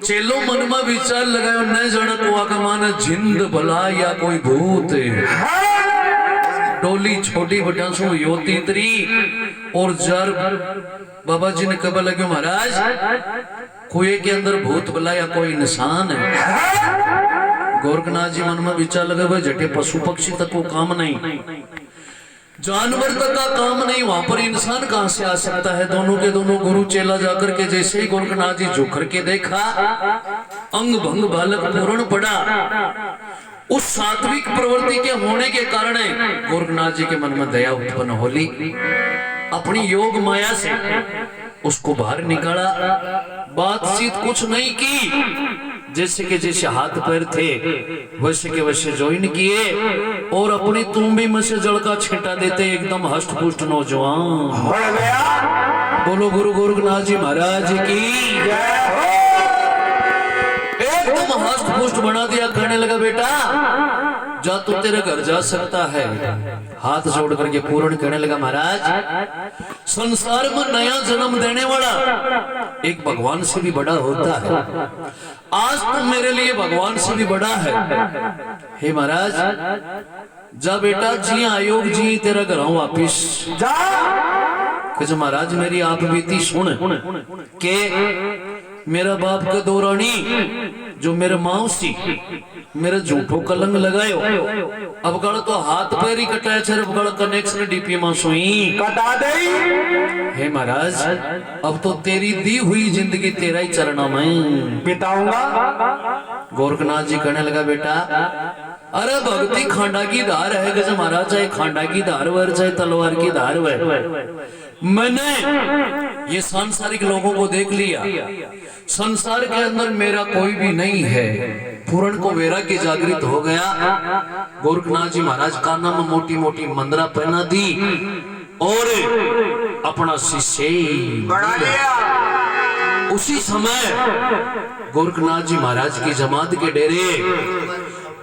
चेलो मन में विचार लगायो न जाने कुआ का माना जिंद भला या कोई भूत डोली छोटी बटासु योती तरी और जर बाबा जी ने कब लगे महाराज कुएं के अंदर भूत भला या कोई इंसान है। गोरखनाथ जी मन में विचार लगे भाई जटे पशु पक्षी तक को काम नहीं जानवर तक का काम नहीं वहां पर इंसान कहां से आ सकता है। दोनों के दोनों गुरु चेला जाकर के जैसे ही गोरखनाथ जी झुकर के देखा अंग भंग बालक पूर्ण पड़ा उस सात्विक प्रवृत्ति के होने के कारण गोरखनाथ जी के मन में दया उत्पन्न होली अपनी योग माया से उसको बाहर निकाला बातचीत कुछ नहीं की जैसे के जैसे हाथ पैर थे वैसे के वैसे ज्वाइन किए और अपनी तुम्बी में से जल का छींटा देते एकदम हष्ट पुष्ट नौजवान बोलो गुरु गोरखनाथ जी महाराज की एकदम हष्ट पुष्ट बना दिया। कहने लगा बेटा जा तू तेरे घर जा सकता है। हाथ जोड़ करके पूर्ण कहने लगा महाराज संसार में नया जन्म देने वाला एक भगवान से भी बड़ा होता है। आज तुम मेरे लिए भगवान से भी बड़ा है। हे महाराज जा बेटा जी आयोग जी तेरा घर आऊं वापिस जा। जो महाराज मेरी आप बीती सुन के मेरा बाप का दो रानी जो मेरे मौसी मेरा झूठो कलंग लगायो अब गल तो हाथ पैर ही कटाया छे अब गल कनेक्शन डीपी में सुई कटा दे। हे महाराज अब तो तेरी दी हुई जिंदगी तेरा ही चरणों में बिताऊंगा। गोरखनाथ जी कहने लगा बेटा अरे भक्ति खांडा की धार है कि महाराज चाहे खांडा की धार वर चाहे तलवार की धार वर मैंने ये सांसारिक लोगों को देख लिया संसार के अंदर मेरा कोई भी नहीं है। पूर्ण को वैराग्य जागृत हो गया। गोरखनाथ जी महाराज काना में मोटी मोटी मंदरा पहना दी और अपना शिष्य बना लिया। उसी समय गोरखनाथ जी महाराज की जमात के डेरे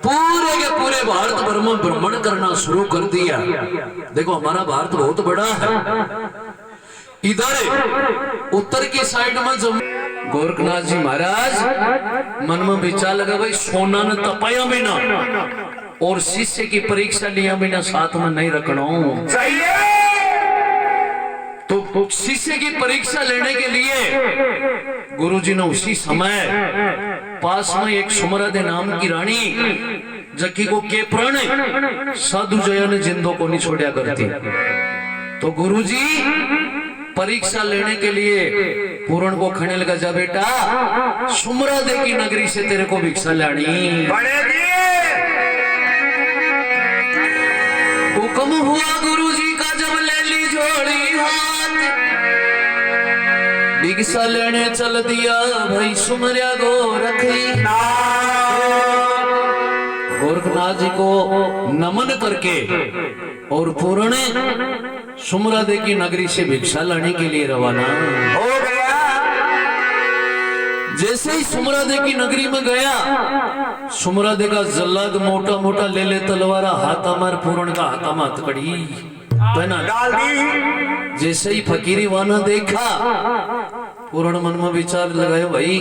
पूरे के पूरे भारत भर में भ्रमण करना शुरू कर दिया। देखो हमारा भारत बहुत बड़ा है। इधर उत्तर की साइड में गोरखनाथ जी महाराज मन में विचार लगा भाई सोना ने तपाया बिना और शिष्य की परीक्षा लिया बिना साथ में नहीं रखना चाहिए। तो शिष्य की परीक्षा लेने के लिए गुरुजी ने उसी समय पास में एक सुमरादे नाम की रानी जकी को के प्राण साधु जया ने जिंदों को नहीं छोड़ा करती। तो गुरुजी परीक्षा लेने के लिए पूर्ण को कहने लगा जा बेटा सुमरादे की नगरी से तेरे को भिक्षा लानी पड़ेगी। हुक्म हुआ गुरुजी का जब ले ली जोड़ी हाथ भिक्षा लेने चल दिया भाई सुमरिया गोरखी। गोरखनाथ जी को नमन करके और पूर्ण सुमरादे की नगरी से भिक्षा लाने के लिए रवाना हो गया। जैसे ही सुमरादे की नगरी में गया सुमरादे का जल्लाद मोटा मोटा ले ले तलवारा हाथा मार पूर्ण का हाथा में हथकड़ी पहना डाल दी। जैसे ही फकीरी वाना देखा पूर्ण मन में विचार लगाए भाई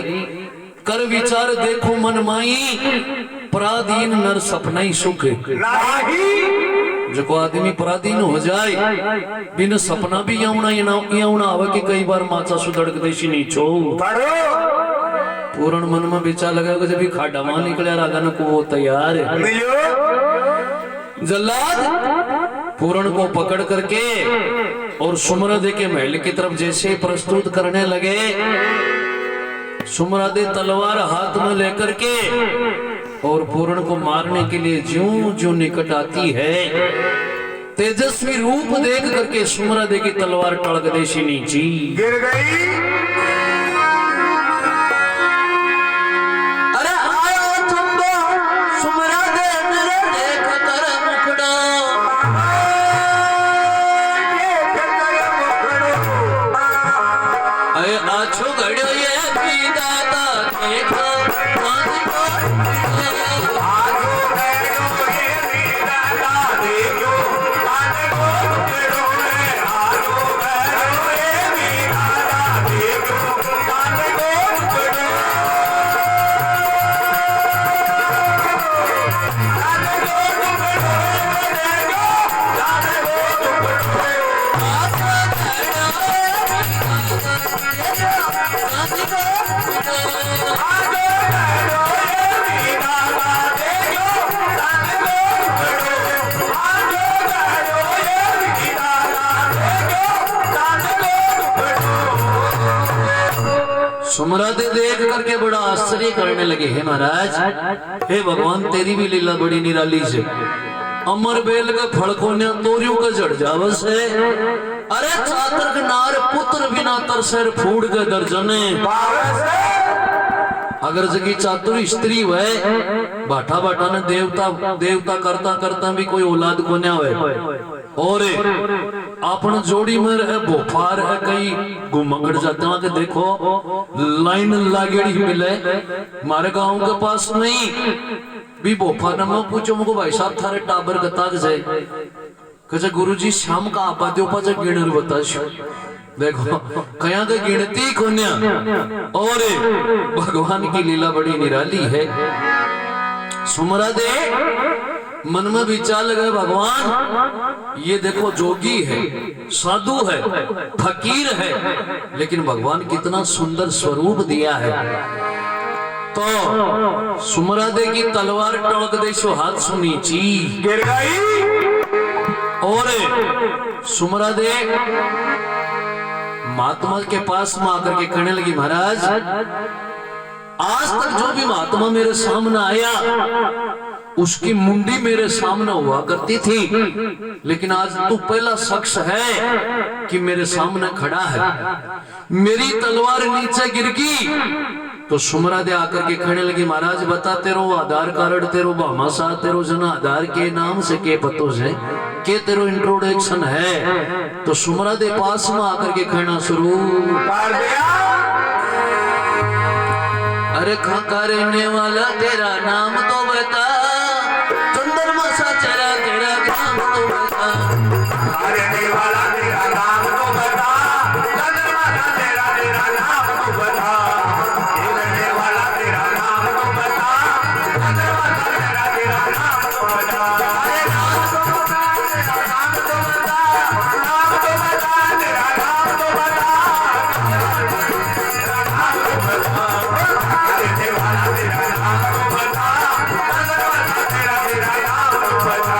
कर विचार देखो मन माई पराधीन नर सपना ही सुख जो आदमी पराधीन हो जाए बिन सपना भी यौना आवे कि कई बार माचा सुधड़क देशी नीचो पूर्ण मन में विचार लगा जब खाडा वहां निकले रागा न को तैयार है। जल्लाद पूर्ण को पकड़ करके और सुमरादे के महल की तरफ जैसे प्रस्तुत करने लगे सुमरादे तलवार हाथ में लेकर के और पूर्ण को मारने के लिए ज्यों ज्यों निकट आती है तेजस्वी रूप देख करके सुमरादे की तलवार टड़क देशी नीची गिर गई। अरे आयो थंबो सुमरादे मेरे देख कर मुखड़ा अरे आछो घड़ो ये भी दादा देखो सुमरादे देख करके बड़ा आश्चर्य करने लगे। हे महाराज, हे भगवान, तेरी भी लीला बड़ी निराली से। अमर बेल का फड़को ने तोरियों का जड़ जावस है। अरे चातर के नार पुत्र बिना तरसर फूड के दर्जने अगर जगी चातुर स्त्री वह बाठा बाठा ने देवता देवता करता करता भी कोई औलाद को ना हुए और अपन जोड़ी में रहे बोफार है कई घुमंगड़ जाता के देखो लाइन लागेड़ी मिले मारे गांव के पास नहीं भी बोफार ने मैं पूछो मुझको भाई साहब थारे टाबर गताग जाए कहे गुरुजी शाम का आपा दो पाचा गिणर बता देखो कया के गिनती कोन्या और भगवान की लीला बड़ी निराली है। सुमरादे मन में विचार लगे भगवान ये देखो जोगी है साधु है फकीर है लेकिन भगवान कितना सुंदर स्वरूप दिया है। तो सुमरादे की तलवार टड़क दे सो हाथ सुनी ची गिर गई और सुमरादे महात्मा के पास में आकर के कहने लगी महाराज आज तक जो भी महात्मा मेरे सामने आया उसकी मुंडी मेरे सामने हुआ करती थी लेकिन आज तू पहला शख्स है कि मेरे सामने खड़ा है। मेरी तलवार नीचे गिर गई तो सुमरादे आकर के कहने लगी महाराज बता तेरो आधार कार्ड तेरो भामाशा तेरो जना आधार के नाम से के पतो से के तेरो इंट्रोडक्शन है। तो सुमरादे पास में आकर के कहना शुरू कर दिया। अरे खाका रहने वाला तेरा नाम तो बता चंद्रमा सा चेहरा तेरा नाम तो बता रहने वाला तेरा नाम तो बता चंद्रमा सा तेरा तेरा नाम तो बता रहने वाला तेरा नाम तो बता चंद्रमा सा तेरा तेरा नाम तो बता अरे नाम तो बता तेरा नाम तो बता नाम तो बता तेरा नाम तो बता तेरा नाम तो बता रहने वाला तेरा नाम तो बता चंद्रमा सा तेरा तेरा नाम तो बता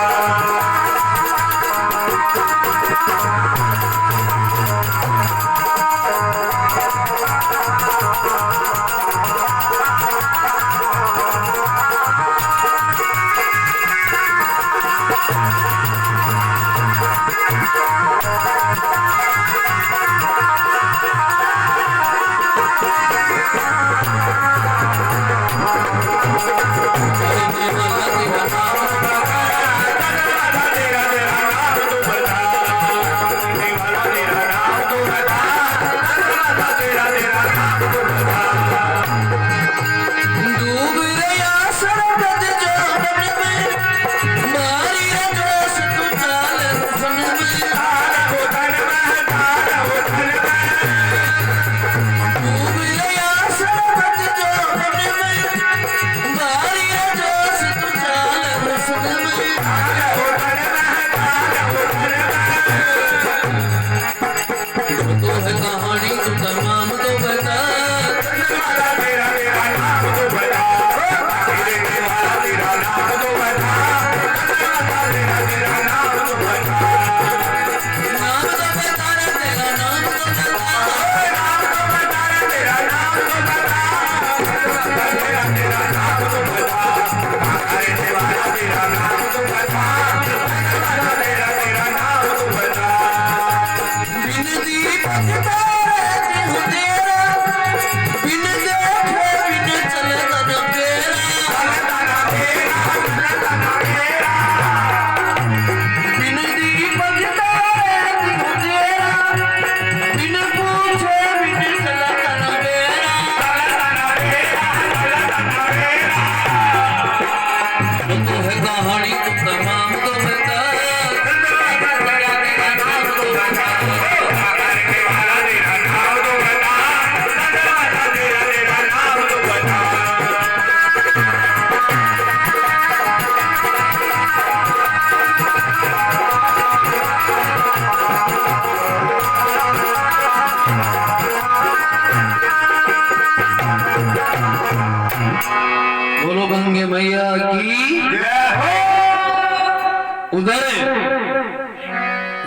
उधर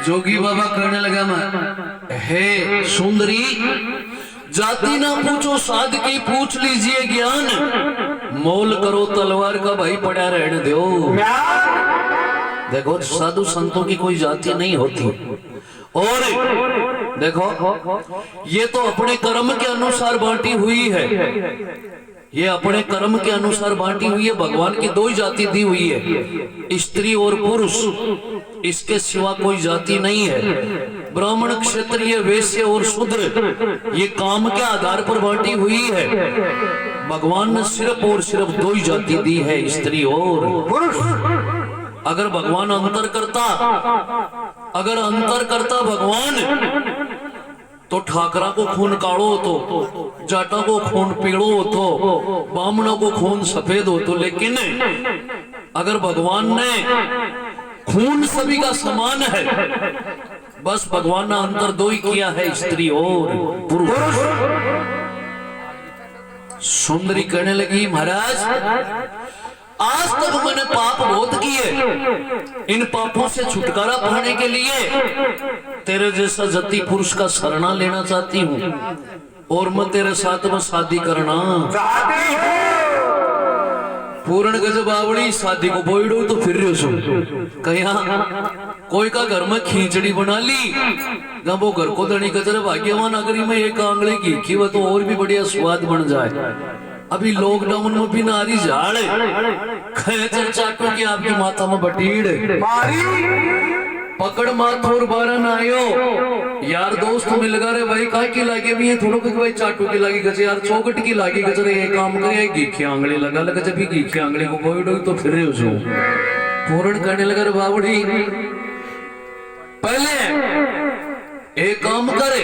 जोगी बाबा कहने लगा मैं, हे सुंदरी, जाति ना पूछो साध की पूछ लीजिए ज्ञान, मोल करो तलवार का भाई पड़ा रहने दो। देखो साधु संतों की कोई जाति नहीं होती। और देखो ये तो अपने कर्म के अनुसार बांटी हुई है, ये अपने कर्म के अनुसार बांटी हुई है। भगवान की दो ही जाति दी हुई है, स्त्री और पुरुष, इसके सिवा कोई जाति नहीं है। ब्राह्मण, क्षत्रिय, वैश्य और शूद्र ये काम के आधार पर बांटी हुई है। भगवान ने सिर्फ और सिर्फ दो ही जाति दी है, स्त्री और पुरुष। अगर भगवान अंतर करता भगवान, तो ठाकरा को खून काढ़ो तो, जाटा को खून पीड़ो तो, बामणों को खून सफेद हो तो, लेकिन अगर भगवान ने खून सभी का समान है, बस भगवान ने अंतर दो ही किया है, स्त्री और पुरुष। सुंदरी कहने लगी, महाराज आज तक मैंने पाप बहुत किए, इन पापों से छुटकारा पाने के लिए तेरे जैसा जति पुरुष का शरणा लेना चाहती हूँ, और मैं तेरे साथ में शादी करना चाहती हूँ। पूर्ण गजब आवड़ी शादी को बोइडो तो फिर रहे सो कहीं कोई का घर में खींचड़ी बना ली, जब वो घर को दणी कचरे भाग्यवान अगर में एक आंगले की खी वो तो और भी बढ़िया स्वाद बन जाए। अभी लॉकडाउन में भी नारी झाड़ खैचर चाटो की आपकी माथा में बटीड़ पकड़ माथोर बारन आयो यार दोस्त मिल गा रे भाई का की लागे भी है थोड़ो के भाई चाटू की लागी गचे यार चौकट की लागी गचे रे ये काम करे गीखे आंगले लगा लगा जब भी गीखे आंगले को कोई डो तो फिर रहे हो पूर्ण करने लगा रे बाबड़ी पहले एक काम करे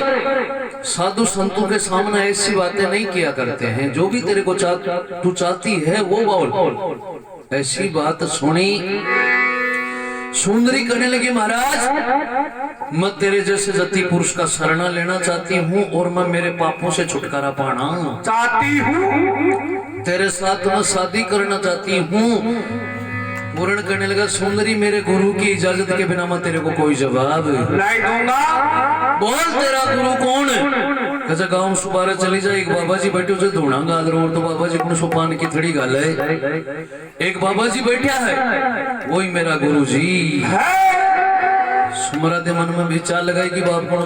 साधु संतों के सामने ऐसी बातें नहीं किया करते हैं, जो भी तेरे को तू चाहती है वो बोल। ऐसी बात सुनी सुंदरी कहने लगी, महाराज मैं तेरे जैसे जति पुरुष का शरणा लेना चाहती हूँ और मैं मेरे पापों से छुटकारा पाना चाहती हूँ, तेरे साथ मैं शादी करना चाहती हूँ। पूर्ण करने लगा, सुंदरी मेरे गुरु की इजाजत के बिना मैं तेरे को कोई जवाब नहीं दूंगा। बोल तेरा गुरु कौन है? कैसे गांव सुबारे चली जाए, एक बाबा जी बैठे उसे धोना गादर और तो बाबा जी को सुपान की थोड़ी गल है, एक बाबा जी बैठा है वही मेरा गुरु जी। सुमरा दे मन में विचार लगाई कि बाप को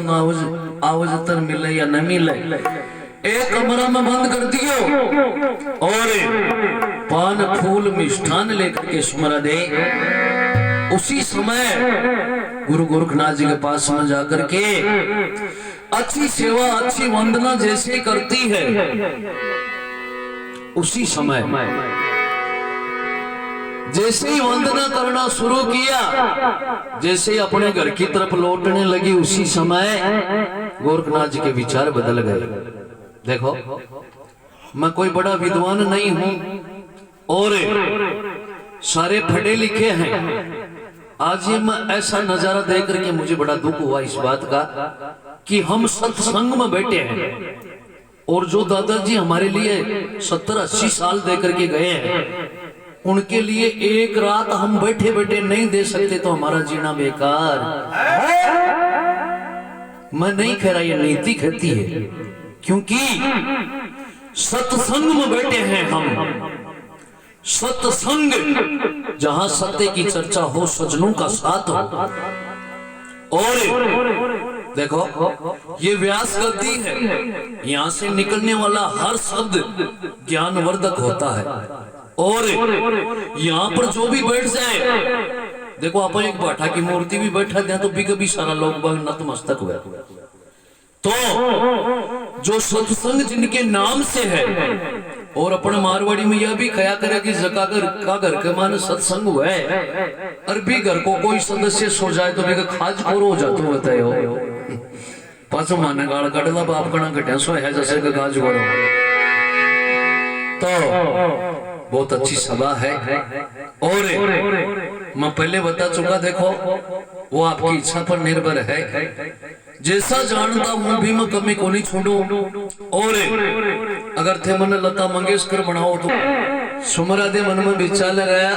आवाज तर मिले या न मिले, एक कमरा में बंद कर दियो और पान फूल मिष्ठान लेकर के सुमरा दे। उसी समय गुरु गोरखनाथ जी के पास में जाकर के अच्छी सेवा अच्छी वंदना जैसे करती है, उसी समय जैसे ही वंदना करना शुरू किया, जैसे ही अपने घर की तरफ लौटने लगी, उसी समय गोरखनाथ जी के विचार बदल गए। देखो मैं कोई बड़ा विद्वान नहीं हूं और सारे पढ़े लिखे हैं, आज ये मैं ऐसा नजारा देख करके मुझे बड़ा दुख हुआ इस बात का कि हम सत्संग में बैठे हैं और जो दादाजी हमारे लिए 70-80 साल दे करके गए हैं, उनके लिए एक रात हम बैठे बैठे नहीं दे सकते तो हमारा जीना बेकार। मैं नहीं कह रहा, ये नीति कहती है, क्योंकि सत्संग में बैठे हैं हम। सत्संग जहां सत्य की चर्चा हो, सज्जनों का साथ हो। और देखो ये व्यास गद्दी है, यहां से निकलने वाला हर शब्द ज्ञानवर्धक होता है और यहाँ पर जो भी बैठ जाए, देखो आप एक बाठा की मूर्ति भी बैठा दिया तो भी कभी सारा लोग नतमस्तक हुए। तो जो सत्संग जिनके नाम से है, और अपने मारवाड़ी में यह भी खया करे कि जकागर का घर के मान सत्संग हुआ है, अरबी घर को कोई सदस्य सो जाए तो भी खाज खोर हो जाते बताए हो पासो माने गाल कटला बाप कणा घटिया सो है जैसे का खाज खोर। तो बहुत अच्छी सभा है और मैं पहले बता चुका, देखो वो आपकी इच्छा पर निर्भर है, जैसा जानता हूं भी मैं कमी को नहीं छोड़ू। और अगर थे मन लता मंगेशकर बनाओ तो सुमरा दे मन में विचार लगाया,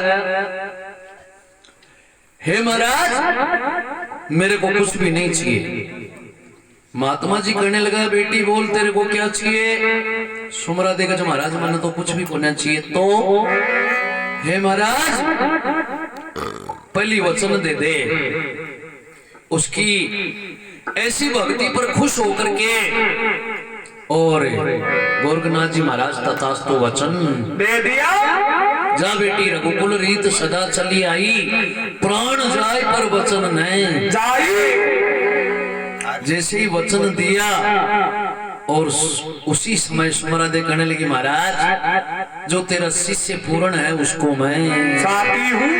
हे महाराज मेरे को कुछ भी नहीं चाहिए। महात्मा जी कहने लगा बेटी बोल तेरे को क्या चाहिए। सुमरा देगा जो महाराज मैंने तो कुछ भी होना चाहिए। तो हे महाराज पहली वचन दे दे। उसकी ऐसी भक्ति पर खुश होकर के और गोरखनाथ जी महाराज तथास्तु वचन दे दिया। जा बेटी रघुकुल रीत सदा चली आई, प्राण जाए पर वचन नहीं जाई। जैसे ही वचन दिया और उसी समय स्मरा दे कहने लगी महाराज जो तेरा शिष्य पूर्ण है उसको मैं साथी हूँ।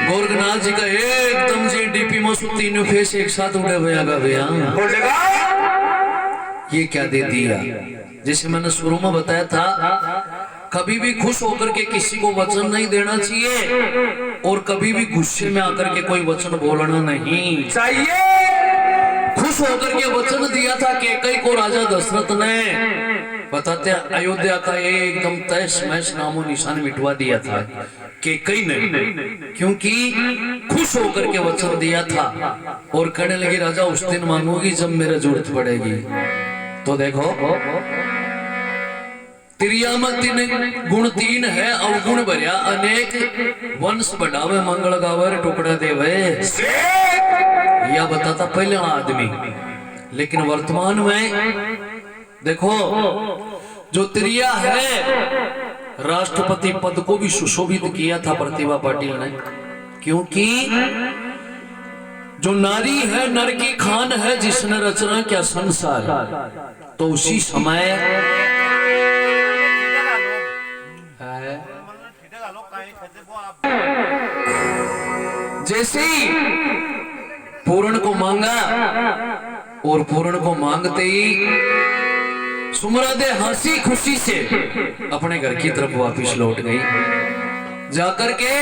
गोरखनाथ जी का एकदम जी डीपी में तीनों फेस एक साथ उड़े हुए भैया ये क्या दे दिया। जैसे मैंने शुरू में बताया था कभी भी खुश होकर के किसी को वचन नहीं देना चाहिए और कभी भी गुस्से में आकर के कोई वचन बोलना नहीं चाहिए। खुश होकर के वचन दिया था कैकई को राजा दशरथ ने बताते अयोध्या का एकदम तहस महस नामो निशान मिटवा दिया था कैकई ने, क्योंकि खुश होकर के वचन दिया था और कहने लगे राजा उस दिन मांगोगी जब मेरा जरूरत पड़ेगी। तो देखो तिरियामत गुण तीन है अवगुण भरिया अनेक वंश बढ़ावे मंगल गावे टुकड़ा देवे या बताता पहले आदमी। लेकिन वर्तमान में देखो जो त्रिया है राष्ट्रपति पद को भी सुशोभित किया था प्रतिभा पाटिल ने, क्योंकि जो नारी है नर की खान है जिसने रचना क्या संसार। तो उसी समय जैसे ही पूर्ण को मांगा और पूर्ण को मांगते ही सुमरा दे हंसी खुशी से अपने घर की तरफ वापस लौट गई। जाकर के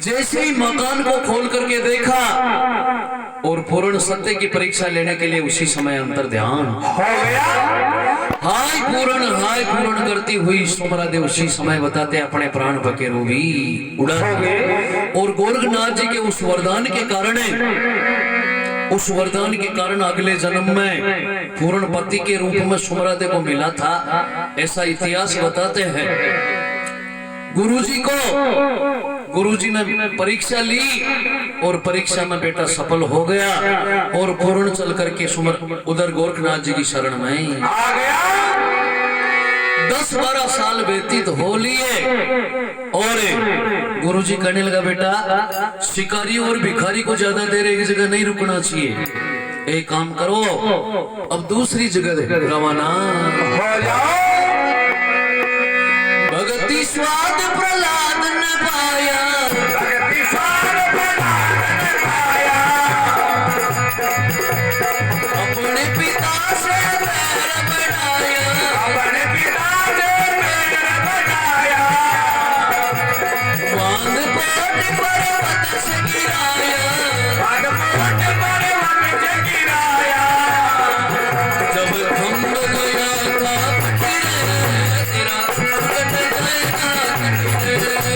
जैसे ही मकान को खोल करके देखा और पूर्ण सत्य की परीक्षा लेने के लिए उसी समय अंतर ध्यान हो गया। हाय पूर्ण करती हुई सुमरा दे उसी समय बताते अपने प्राण पकेरू भी उड़ा गए। और गोरखनाथ जी के उस वरदान के कारण अगले जन्म में पूर्ण पति के रूप में सुमरा दे को मिला था, ऐसा इतिहास बताते हैं। गुरुजी ने परीक्षा ली और परीक्षा में बेटा सफल हो गया और पूर्ण चल करके सुमर उधर गोरखनाथ जी की शरण में आ गया। 10-12 साल व्यतीत हो लिए और गुरुजी कहने लगा बेटा शिकारी और भिखारी को ज्यादा देर एक जगह नहीं रुकना चाहिए, एक काम करो अब दूसरी जगह रवाना हो जाओ। भगति स्वाद प्रहलाद न पाया, भगति स्वाद प्रहलाद न पाया। अपने पिता से बैर बढ़ाया, अपने पिता से बैर बढ़ाया। बांध कोट पर्वत से गिराया, बांध कोट पर्वत से गिराया। जब थम गया था तेरा कट जाएगा कट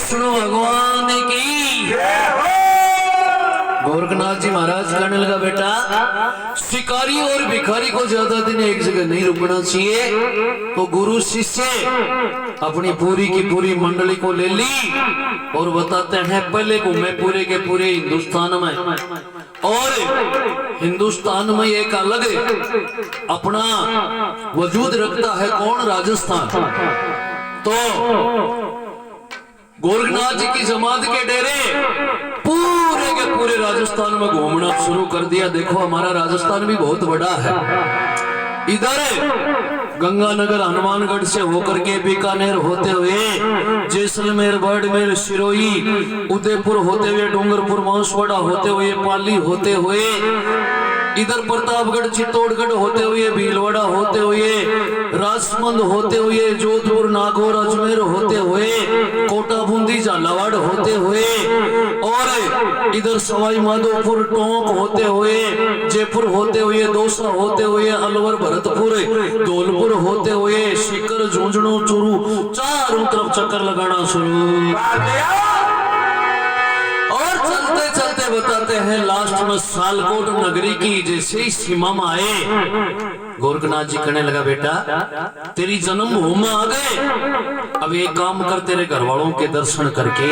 विष्णु भगवान की। गोरखनाथ जी महाराज कहने लगा, बेटा शिकारी और भिखारी को ज्यादा दिन एक जगह नहीं रुकना चाहिए। तो गुरु शिष्य अपनी पूरी की पूरी मंडली को ले ली और बताते हैं पहले घूमे पूरे के पूरे हिंदुस्तान में, और हिंदुस्तान में एक अलग अपना वजूद रखता है कौन, राजस्थान। तो गोरखनाथ जी की जमात के डेरे पूरे के पूरे राजस्थान में घूमना शुरू कर दिया। देखो हमारा राजस्थान भी बहुत बड़ा है। इधर गंगानगर हनुमानगढ़ से होकर के बीकानेर होते हुए जैसलमेर, बाड़मेर, सिरोही, उदयपुर होते हुए डूंगरपुर, बांसवाड़ा होते हुए पाली होते हुए इधर प्रतापगढ़, चित्तौड़गढ़ होते हुए भीलवाड़ा होते हुए राजसमंद होते हुए जोधपुर, नागौर, अजमेर होते हुए कोटा, बूंदी, झालावाड़ होते हुए और इधर सवाई माधोपुर, टोंक होते हुए जयपुर होते हुए दौसा होते हुए अलवर, भरतपुर, धौलपुर होते हुए सीकर, झुंझुनू, चूरू, चारों तरफ चक्कर लगाना शुरू। और चलते चलते बताते हैं लास्ट में सालकोट नगरी की जैसे ही सीमा में आए, गोरखनाथ जी कहने लगा, बेटा तेरी जन्मभूमि आ गए, अब एक काम कर, तेरे घर वालों के दर्शन करके।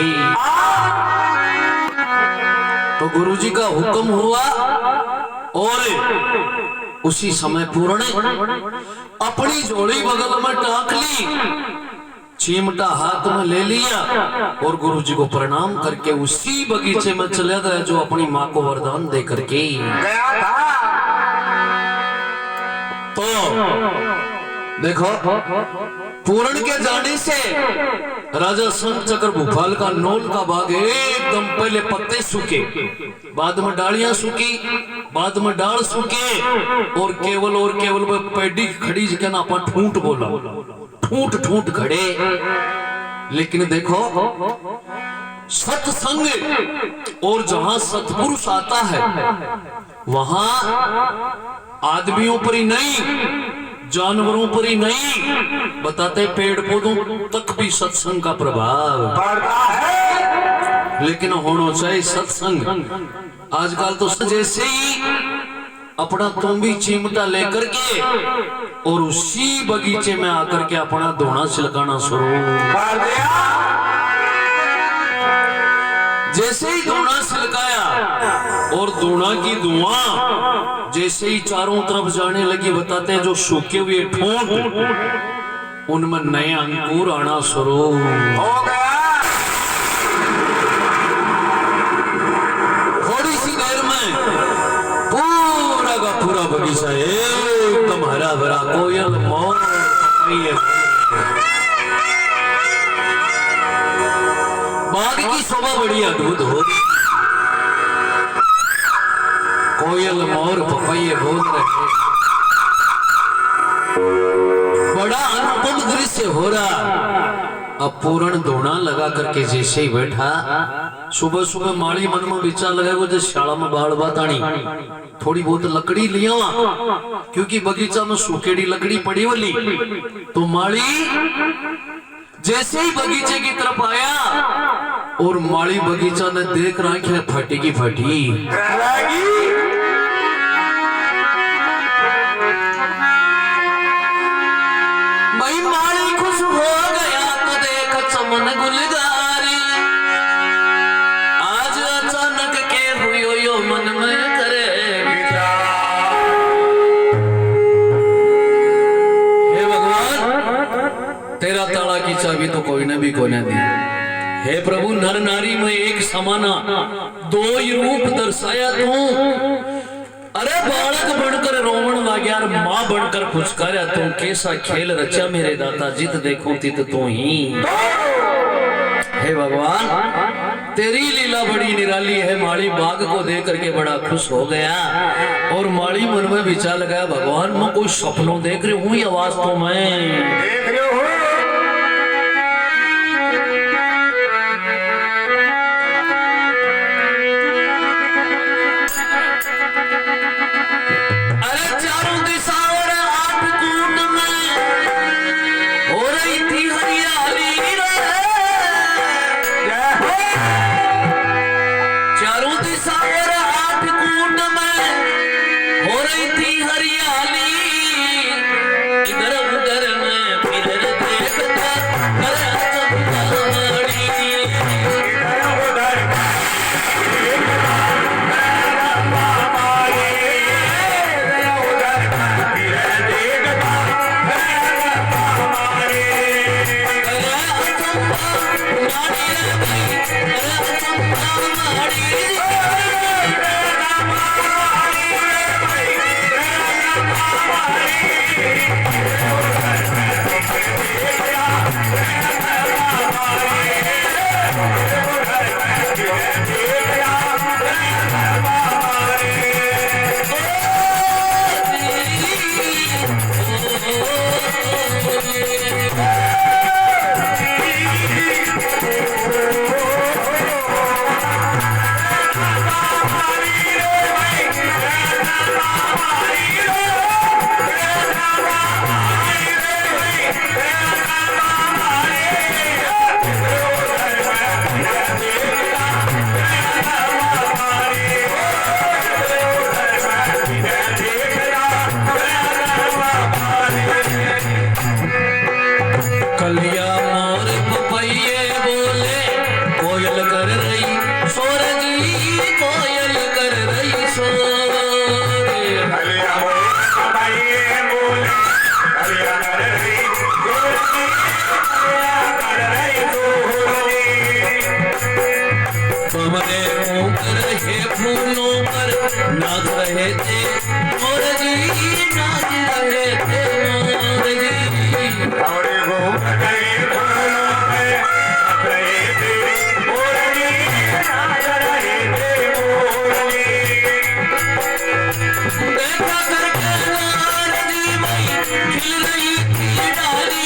तो गुरुजी का हुक्म हुआ और उसी समय पूर्ण अपनी झोली बगल में टाक ली, चिमटा हाथ में ले लिया और गुरुजी को प्रणाम करके उसी बगीचे में चला गया जो अपनी माँ को वरदान दे करके गया था। तो देखो पूर्ण के जाने से राजा संत चक्र भूपाल का नौल का बाग एकदम पहले पत्ते सूखे, बाद में डालियां सूखी, बाद में डाल सूखे और केवल पेड़ी खड़ी जिके ना अपन ठूंठ बोला, ठूंठ ठूंठ खड़े। लेकिन देखो सत्संग और जहां सतपुरुष आता है वहां आदमियों पर ही नहीं, जानवरों पर ही नहीं, बताते पेड़ पौधों तक भी सत्संग का प्रभाव पड़ता है। लेकिन होना चाहिए सत्संग। आजकल तो जैसे ही अपना तुम्बी चिमटा लेकर के और उसी बगीचे में आकर के अपना दोना छिलकाना शुरू कर दिया। जैसे ही दोना छिलकाया और दोना की धुआं जैसे ही चारों तरफ जाने लगी, बताते हैं जो सूखे हुए ठोंठ उनमें नए अंकुर आना शुरू हो गया। थोड़ी सी देर में पूरा का पूरा बगीचा एकदम हरा भरा, कोयल, मोर, बाग की शोभा बड़ी अद्भुत हो। कोयल, मोर, पपैये बोल रहे, बड़ा अनुपम दृश्य हो रहा। अब पूर्ण दोना लगा करके जैसे ही बैठा, सुबह सुबह माड़ी मन में विचार लगा वो जो शाला में बाल बातानी थोड़ी बहुत लकड़ी लिया, क्योंकि बगीचा में सूखेड़ी लकड़ी पड़ी वाली। तो माड़ी जैसे ही बगीचे की तरफ आया और माड़ी बगीचा ने देख रहा है फटी की फटी, भाई माड़ी खुश हो गया तो देख चमन गुलगारी, आज अचानक के हुई यो मन में करे विचार। हे भगवान तेरा ताला की चाबी तो कोई ने भी को न दी। हे प्रभु नर नारी में एक समाना दो ही रूप दर्शाया तू, अरे बालक बनकर रोवण लग यार, माँ बनकर फुचकारा तू, कैसा खेल रचा मेरे दाता, जित देखो तित तू ही। हे भगवान तेरी लीला बड़ी निराली है। माली बाग को देख करके बड़ा खुश हो गया और माली मन में विचार लगाया, भगवान मैं कोई सपनों देख रही हूँ या वास्तव में देख रही हूँ। कलिया मोर पपैये बोले कोयल कर रही शोर जी, कोयल कर रही शोर। कलिया मोर पपैये बोले कलिया कर रही शोर जी, कलिया कर रही शोर जी। बमरे ऊपर रहे फूलों पर नाच रहे थे मोर जी, नाच रहे थे मोर जी। और घूम गए फूलों पे नाच रहे थे मोर जी, नाच रहे थे मोर जी। देखा करके नार जी मई खिल रही थी डाली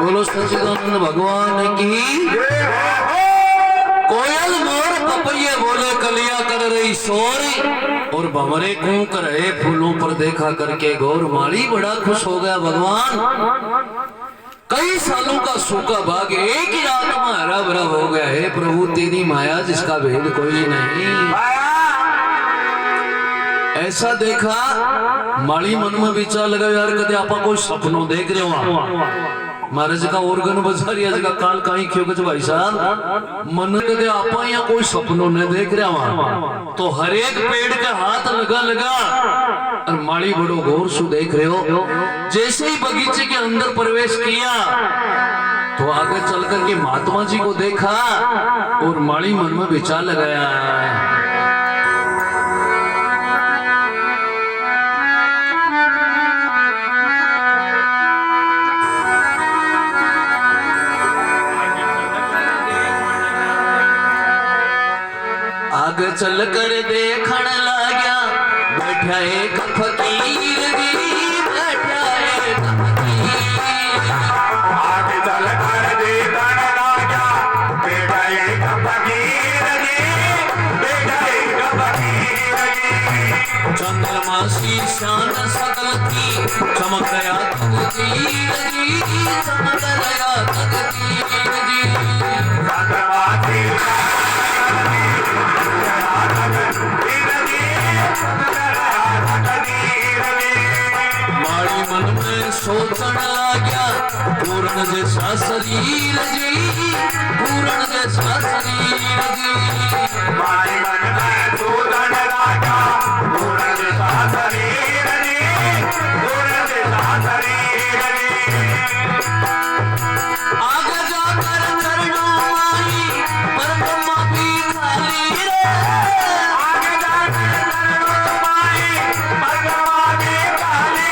बोलो सच्चिदानंद भगवान की। कोयल मोर पपैये बोले कलिया कर रही शोर, और भंवरे कूक रहे फूलों पर देखा करके गौर माली बड़ा खुश हो गया। भगवान कई सालों का सूखा भाग एक ही रात में हरा भरा हो गया है। प्रभु तेरी माया जिसका भेद कोई नहीं। ऐसा देखा माली मन में विचार लगा, यार कदे आपा कोई सपनों देख रहे हो महाराज का ऑर्गन बजा रही है काल कहीं क्यों कुछ भाई साहब मन कदे आपा या कोई सपनों ने देख रहा वहां। तो हर एक पेड़ के हाथ लगा लगा और माली बड़ो गौर से देख रहे हो। जैसे ही बगीचे के अंदर प्रवेश किया तो आगे चल करके महात्मा जी को देखा और माली मन में विचार लगाया, आगे चल कर देखण लाग्या बैठा एक फकीर जी, बैठा एक फकीर। आगे चल कर देखण लाग्या बैठा एक फकीर जी, बैठा एक फकीर जी। चंद्रमा सी शान सकल की चमक गया तकदीर जी, चमक गया तकदीर जी। चंद्रमा सी माड़ी मन में सोचण लाग्या पूर्ण जैसा शरीर जी, पूर्ण जैसा शरीर जी। मारी मन में सोचण लाग्या पूर्ण जैसा शरीर जी, पूर्ण जैसा शरीर जी। आगे जाकर चरणों आई परब्रह्म भी खाली रे, आगे जाकर चरणों माई परब्रह्म भी खाली।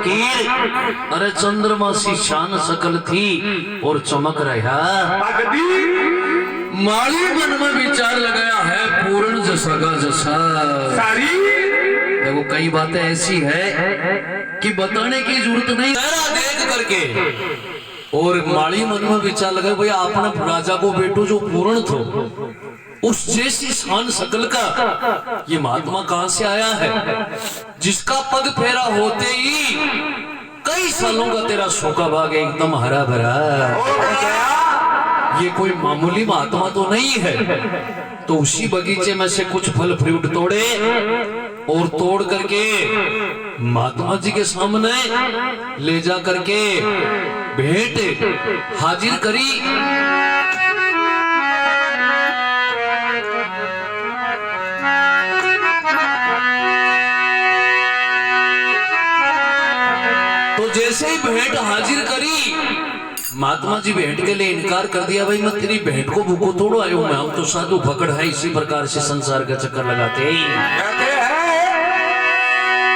फकीर, अरे चंद्रमा सी शान सकल थी और चमक रहा। माली मन में विचार लगाया है पूर्ण जसा का जसा। देखो कई बातें ऐसी है कि बताने की जरूरत नहीं, देख करके। और माली मन में विचार लगा भाई आपने राजा को बेटो जो पूर्ण थो उस जैसी शान सकल का ये महात्मा कहां से आया है, जिसका पग फेरा होते ही कई सालों का तेरा सूखा भाग एकदम हरा भरा। ये कोई मामूली महात्मा तो नहीं है। तो उसी बगीचे में से कुछ फल फ्रूट तोड़े और तोड़ करके महात्मा जी के सामने ले जा करके भेंट हाजिर करी। तो जैसे ही भेंट हाजिर करी, महात्मा जी भेंट के लिए इनकार कर दिया। भाई मैं तेरी भेंट को भूखो तोड़ो आयो, मैं हम तो साधु भकड़ है, इसी प्रकार से संसार का चक्कर लगाते हैं।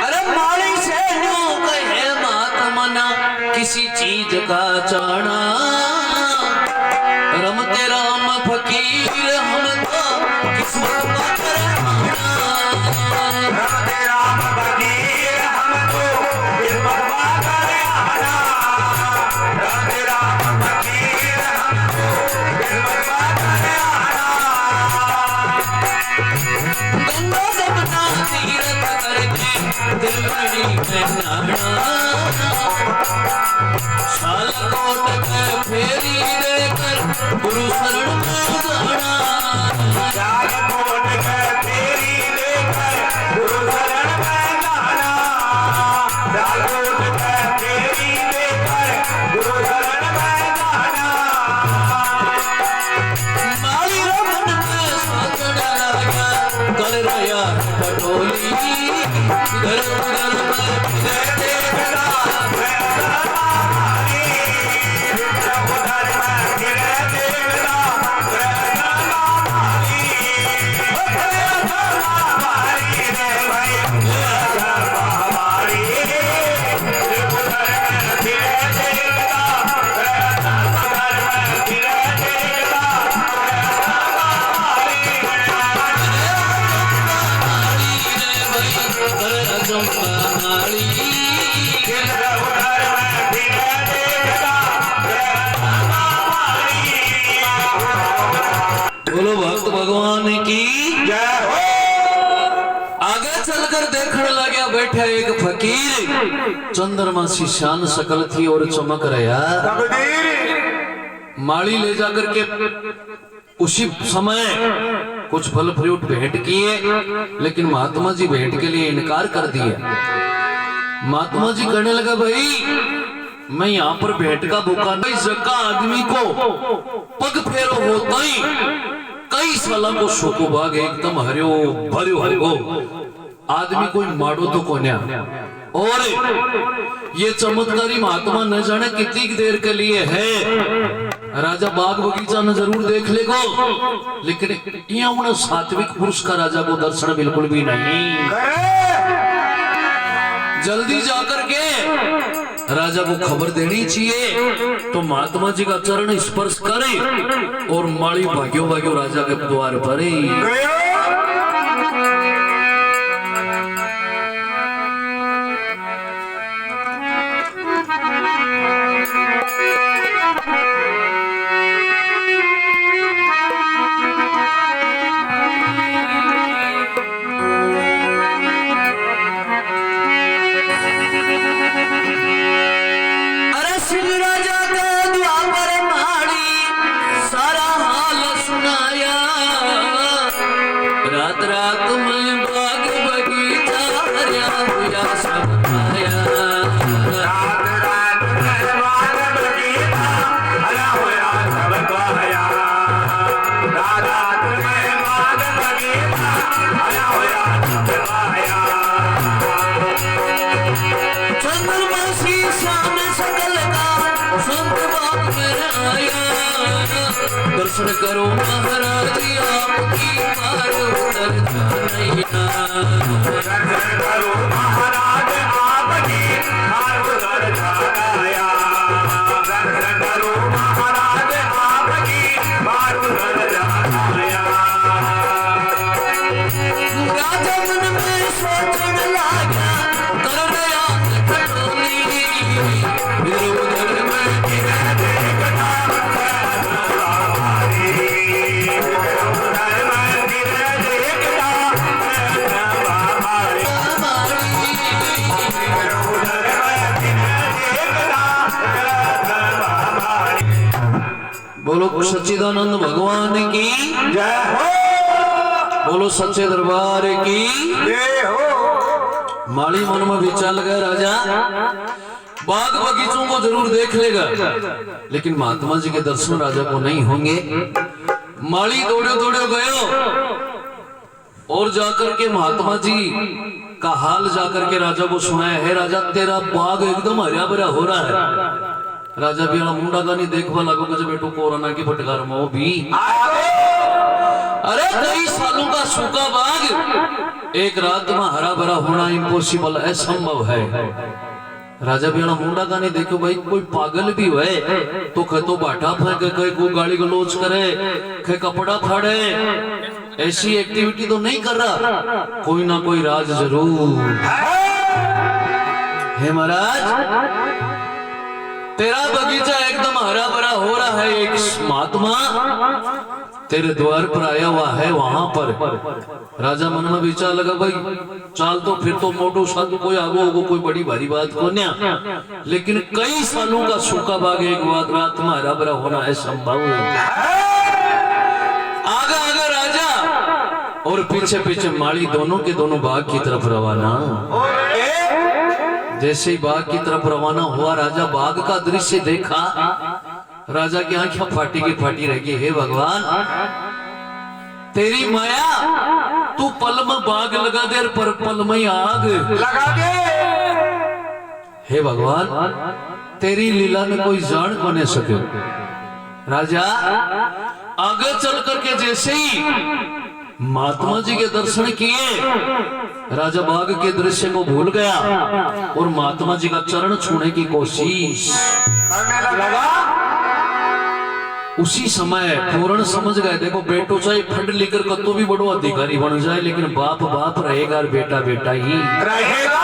अरे माली से न्यों कहे महात्मा ना किसी चीज का चाणा, रमते राम फकीर हम तो किस्मत का करना। रमते राम फकीर हम तो किस्मत का करना। रमते राम फकीर हम तो किस्मत का करना। गंगा जमुना तीरथ करके दिलबड़ी में नहाना, साल कोट के फेरी देकर गुरु शरण में जाना। साल कोट के फेरी देकर गुरु शरण में जाना। साल कोट के फेरी देकर गुरु शरण में जाना। माली रमन में सोचना लगा कर रहा पटोली, घर घर में देखना बोलो भक्त भगवान की जय हो। आगे चलकर देखने लगा बैठा एक फकीर, चंद्रमा सी शान सकल थी और चमक रहा। माली ले जाकर के उसी समय कुछ फल फ्रूट भेंट किए, लेकिन महात्मा जी भेंट के लिए इनकार कर दिया। महात्मा जी कहने लगा भाई मैं यहाँ पर भेंट का भूखा नहीं, जगह आदमी को पग फेरो होता ही कई सालों को शोको भाग एकदम हरियो भरियो हरियो आदमी कोई माड़ो तो कोन्या। और ये चमत्कारी महात्मा न जाने कितनी देर के लिए है। राजा बाग बगीचा न जरूर देख लेगो, लेकिन यहाँ उन्हें सात्विक पुरुष का राजा को दर्शन बिल्कुल भी नहीं। जल्दी जाकर के राजा को खबर देनी चाहिए। तो महात्मा जी का चरण स्पर्श करे और माली भाग्यो भाग्यो राजा के द्वार पर दर्शन करो महाराज आपकी पार उतर जाइया। दर्शन करो महाराज आपकी पार बोलो सच्चिदानंद भगवान की, जय हो, बोलो सच्चे दरबार की। जय हो। माली मन में विचार लगा राजा बाग बगीचों को जरूर देख लेगा, लेकिन महात्मा जी के दर्शन राजा को नहीं होंगे। माली दौड़े दौड़े गयो और जाकर के महात्मा जी का हाल जाकर के राजा को सुनाया है। राजा तेरा बाग एकदम हरा भरा हो रहा है। राजा भी मुंडा का नहीं देखवा लागो कि बेटो कोरोना की फटकार में भी, अरे कई सालों का सूखा बाग एक रात में हरा भरा होना इम्पॉसिबल, असंभव है। राजा भी मुंडा का नहीं देखो भाई, कोई पागल भी है तो खे तो बाटा फेंके, कहे को गाली गलोच करे, खे कपड़ा फाड़े, ऐसी एक्टिविटी तो नहीं कर रहा, कोई ना कोई राज जरूर है। महाराज तेरा बगीचा एकदम हरा भरा हो रहा है, एक महात्मा तेरे द्वार पर आया हुआ है वहां पर। राजा मन में विचार लगा भाई चाल तो फिर तो मोटो साधु कोई आगो होगो, कोई बड़ी भारी बात को न्या, लेकिन कई सालों का सूखा बाग एक बात रात में हरा भरा होना है संभव। आगा आगा राजा और पीछे पीछे माली दोनों के दोनों बाग की तरफ रवाना। जैसे ही बाग की तरफ रवाना हुआ, राजा बाग का दृश्य देखा, राजा की आंखें फाटी की फाटी रह गई। हे भगवान तेरी माया, तू पल में बाग लगा दे और पर पल में आग लगा दे। हे भगवान तेरी लीला में कोई जान को नहीं सके। राजा आगे चल करके जैसे ही महात्मा जी के दर्शन किए, राजा बाग के दृश्य को भूल गया और महात्मा जी का चरण छूने की कोशिश करने लगा। उसी समय पूर्ण समझ गए, देखो बेटो चाहे फंड लेकर कतो भी बड़ो अधिकारी बन जाए, लेकिन बाप बाप रहेगा और बेटा बेटा ही रहेगा।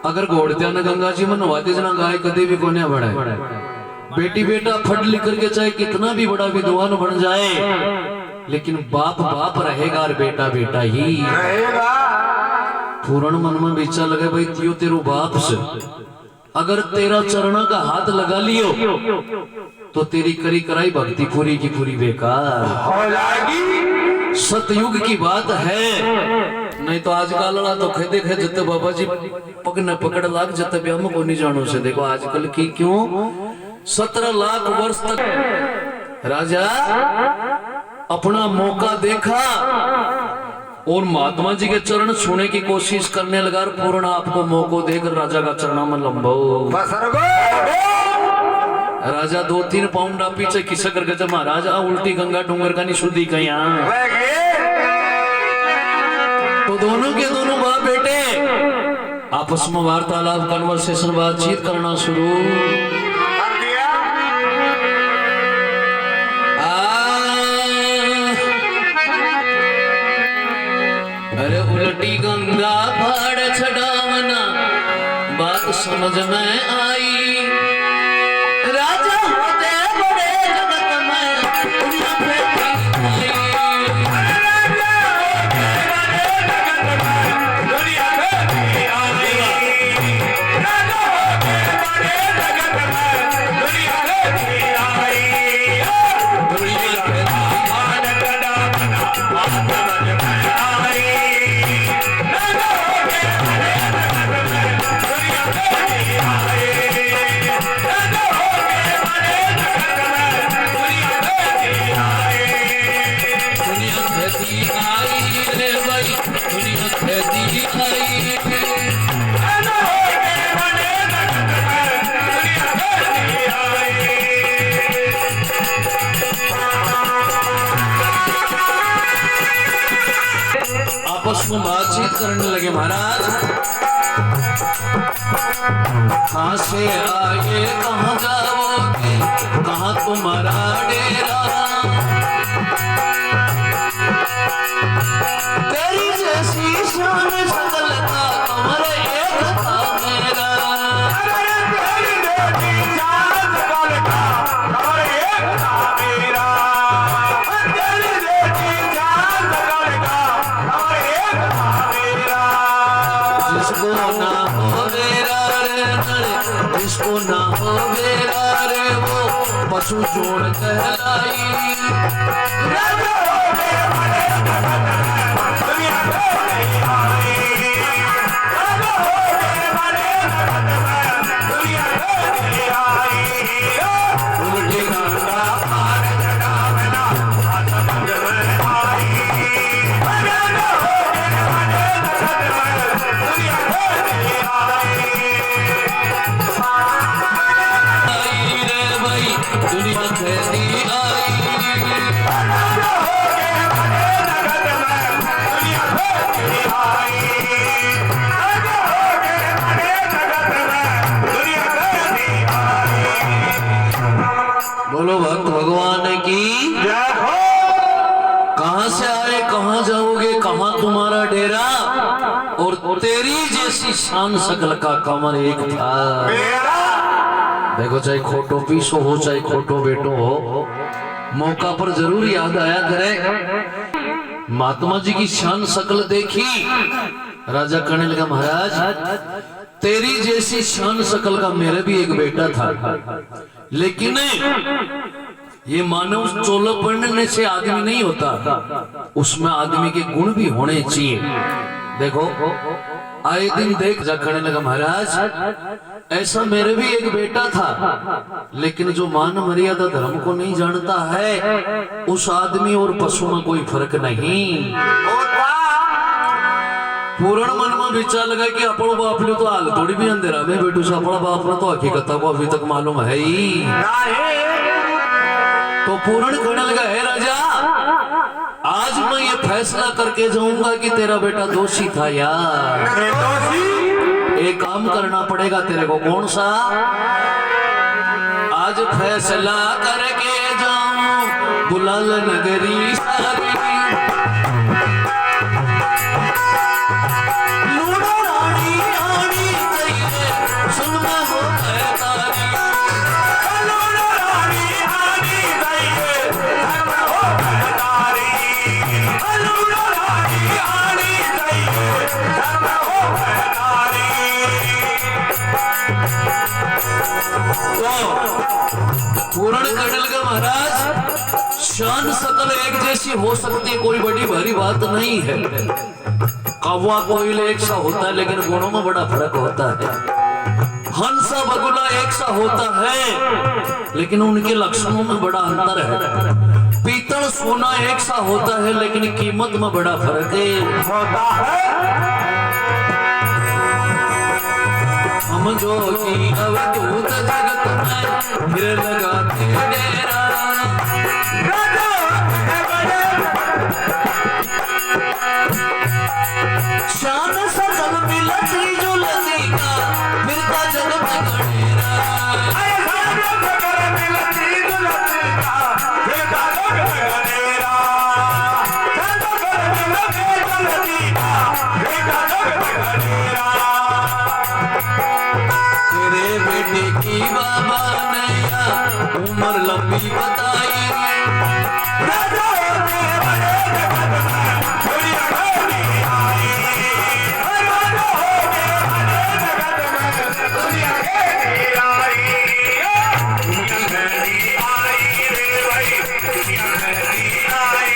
अगर घोड़त्या न गंगा जी में नवाते जना गाय कदे भी कोने बढ़े, बेटी बेटा फंड लेकर के चाहे कितना भी बड़ा विद्वान बन जाए, लेकिन बाप बाप रहेगा और बेटा बेटा ही रहेगा। पूर्ण मन में विचार लगे भाई तियो तेरो बाप से अगर तेरा चरणों का हाथ लगा लियो तो तेरी करी कराई भक्ति पूरी की पूरी बेकार हो जाएगी। सतयुग की बात है, नहीं तो आजकल वाला तो खे देखे जते बाबा जी पग न पकड़ लाग जते भी हम को नहीं जानो से। देखो आजकल की क्यों 17 लाख वर्ष तक राजा अपना मौका देखा और महात्मा जी के चरण छूने की कोशिश करने लगा। पूर्ण आपको मौको देकर राजा का चरणा में लंबो राजा 2-3 पाउंड पीछे खिसक करके जब महाराज उल्टी गंगा डूंगर का नहीं शुद्धि कहीं तो दोनों के दोनों बाप बेटे आपस में वार्तालाप कन्वर्सेशन बातचीत करना शुरू कर दिया। अरे उल्टी गंगा फाड़ छड़ावना बात समझ में आई। राजा होते बड़े जगत में दुनिया फैली आई। राजा होते बड़े जगत में दुनिया फैली आई। राजा होते बड़े जगत में दुनिया फैली आई। दुनिया के भान कदामना बात समझ में आई। राजा होते बड़े जगत में दुनिया फैली आई। राजा होते बड़े जगत में दुनिया फैली आई। दुनिया फैली आई रे भाई दुनिया फैली आई। राजा होते बड़े जगत में दुनिया फैली आई। आपस में बातचीत करने लगे। महाराज कहाँ से आए कहाँ जाओगे कहाँ तुम्हारा डेरा। तेरी जैसी शान सकल का कमर एक था मेरा। अरे तेरी बेटी जान सकल का कमर एक था मेरा। तेरी बेटी जान सकल का कमर एक था मेरा। जिसको ना हो मेरा रे नरे जिसको ना हो मेरा रे वो पशु जोड़ कहलाई। राजा हो गए बड़े जगत में दुनिया में नहीं आई। राजा हो गए बड़े जगत में दुनिया में नहीं आई। उनकी गंगा पार जगावना समझ में आई। राजा हो गए बड़े जगत में दुनिया में नहीं आई। आई रे भाई दुनिया कहती आई। राजा हो गए बड़े जगत में दुनिया में नहीं आई। राजा हो गए बड़े जगत में दुनिया में नहीं आई। बोलो भक्त भगवान की। जय हो। कहां से आए कहां जाओगे, कहां तुम्हारा डेरा, और तेरी जैसी शान सकल का कमर एक था। मेरा देखो चाहे खोटो पीसो हो चाहे खोटो बेटो हो, मौका पर जरूर याद आया करे। महात्मा जी की शान सकल देखी, राजा कहने लगा महाराज तेरी जैसी शान सकल का मेरा भी एक बेटा था, लेकिन ये मानव चोला पढ़ने से आदमी नहीं होता, उसमें आदमी के गुण भी होने चाहिए। देखो आए दिन देख जा कहने लगा महाराज ऐसा मेरे भी एक बेटा था, लेकिन जो मान मर्यादा धर्म को नहीं जानता है उस आदमी और पशु में कोई फर्क नहीं। पूर्ण मन में विचार लगा कि अपनो बाप ने तो हाल थोड़ी भी अंधेरा में बेटू से अपना बाप ने तो हकीकत को अभी तक मालूम है ही। तो पूर्ण कहने लगा है राजा आज मैं ये फैसला करके जाऊंगा कि तेरा बेटा दोषी था यार। एक काम करना पड़ेगा तेरे को। कौन सा? आज फैसला करके जाऊं बुलाल नगरी सारी, लूडो रानी रानी चाहिए सुनना हो तारी। लूडो रानी रानी चाहिए सुनना हो तारी। लूडो रानी रानी चाहिए सुनना हो तारी। पूर्ण करने लगा महाराज शान सकल एक जैसी हो सकती है, कोई बड़ी भारी बात नहीं है। कौवा कोयल एक सा होता है लेकिन गुणों में बड़ा फर्क होता है। हंसा बगुला एक सा होता है लेकिन उनके लक्षणों में बड़ा अंतर है। पीतल सोना एक सा होता है लेकिन कीमत में बड़ा फर्क है। होता है हम जो की अवधूत जगत में फिर लगाते डेरा। राजा है बड़े शान सकल मिलती जुलती का मिलता जग में गणेरा। आए सारे सकर मिलती जुलती का बेटा लोग गनेरा। सकर मिलती जुलती का बेटा लोग गनेरा। तेरे बेटे की बाबा ने उम्र लंबी बताई। राजा होते बड़े जगत में दुनिया में नहीं आई। राजा होते बड़े जगत में दुनिया में नहीं आई। दुनिया में नहीं आई रे भाई दुनिया में नहीं आई।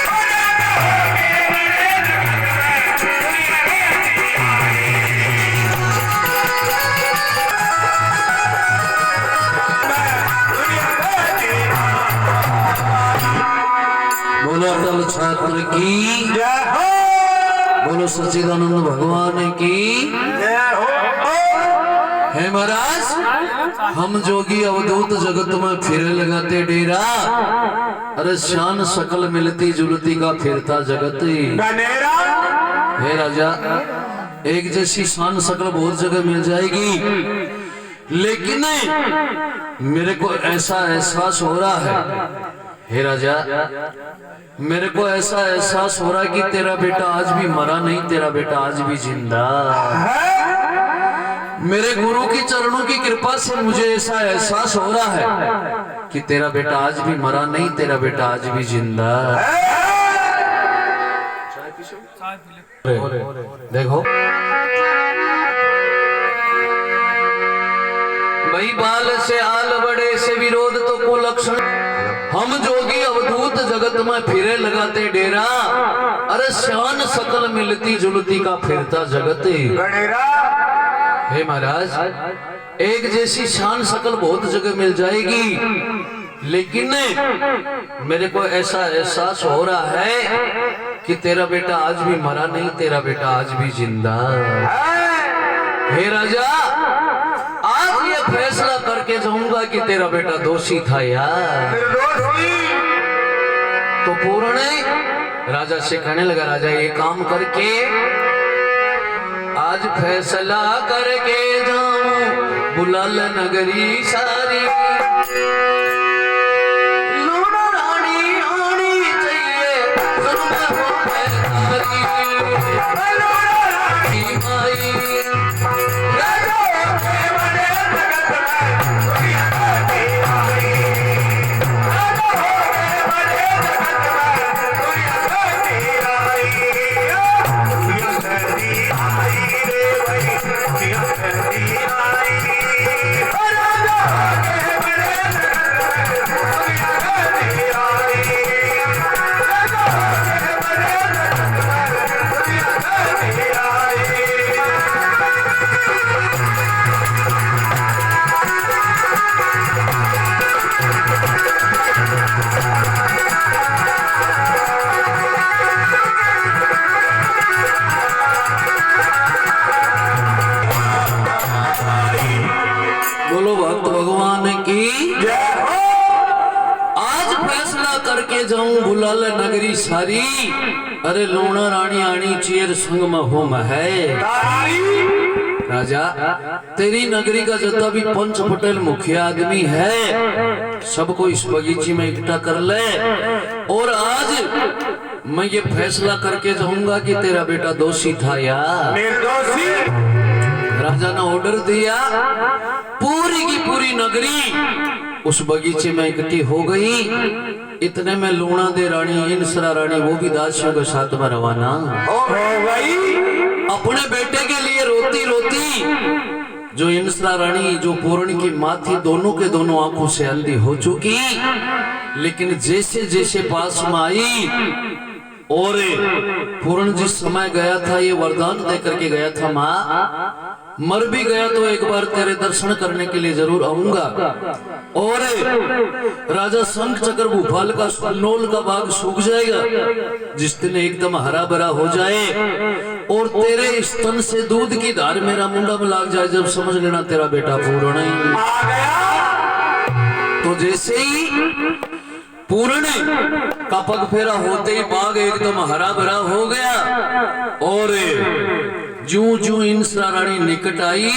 राजा होते बड़े जगत में दुनिया में नहीं आई। दुनिया में नहीं बोलो अटल छात्र की, जय हो। बोलो सच्चिदानंद भगवान की। जय हो। है महाराज हम जोगी अवधूत जगत में फिरे लगाते डेरा। अरे शान सकल मिलती जुलती का फिरता जगत। गनेरा हे राजा एक जैसी शान सकल बहुत जगह मिल जाएगी, लेकिन मेरे को ऐसा एहसास हो रहा है हे राजा, मेरे को ऐसा एहसास हो रहा है कि तेरा बेटा आज भी मरा नहीं, तेरा बेटा आज भी जिंदा। मेरे गुरु की चरणों की कृपा से मुझे ऐसा एहसास हो रहा है कि तेरा बेटा आज भी मरा नहीं, तेरा बेटा आज भी जिंदा। देखो भाई बाल से आल बड़े से विरोध तो लक्षण हम जोगी अवधूत जगत में फिरे लगाते डेरा, अरे शान सकल मिलती जुलती का फिरता जगत। हे महाराज, एक जैसी शान सकल बहुत जगह मिल जाएगी, लेकिन मेरे को ऐसा एहसास हो रहा है कि तेरा बेटा आज भी मरा नहीं, तेरा बेटा आज भी जिंदा। हे राजा, आज ये फैसला करके जाऊंगा कि तेरा बेटा दोषी था यार। तो पूर्ण राजा से कहने लगा, राजा ये काम करके आज फैसला करके जाऊं बुलाल नगरी सारी, लूना रानी आनी चाहिए जुल्म हो तारी, रानी आई जाऊं बुलाल नगरी सारी, अरे लूना रानी आनी चेर संग में हो है। राजा, तेरी नगरी का जितना भी पंच पटेल मुखिया आदमी है, सबको इस बगीचे में इकट्ठा कर ले, और आज मैं ये फैसला करके जाऊंगा कि तेरा बेटा दोषी था या निर्दोषी। राजा ने ऑर्डर दिया, पूरी की पूरी नगरी उस बगीचे में इकट्ठी हो गई। इतने में लूना दे रानी, इंसरा रानी, वो भी दासियों के साथ में रवाना हो गई। अपने बेटे के लिए रोती रोती जो इंसरा रानी, जो पूर्ण की माँ थी, दोनों के दोनों आंखों से अंधी हो चुकी, लेकिन जैसे जैसे पास में आई, और पूर्ण जिस समय गया था ये वरदान दे करके गया था, माँ मर भी गया तो एक बार तेरे दर्शन करने के लिए जरूर आऊंगा। और राजा शंख चक्र भूपाल का नोल का भाग सूख जाएगा, जिस दिन एकदम हरा भरा हो जाए और तेरे स्तन से दूध की धार मेरा मुंडा में लाग जाए, जब समझ लेना तेरा बेटा पूर्ण आ गया। तो जैसे ही पूर्ण का पग फेरा होते ही बाग एकदम हरा भरा हो गया, और जूं जूं इंसरा रानी निकट आई,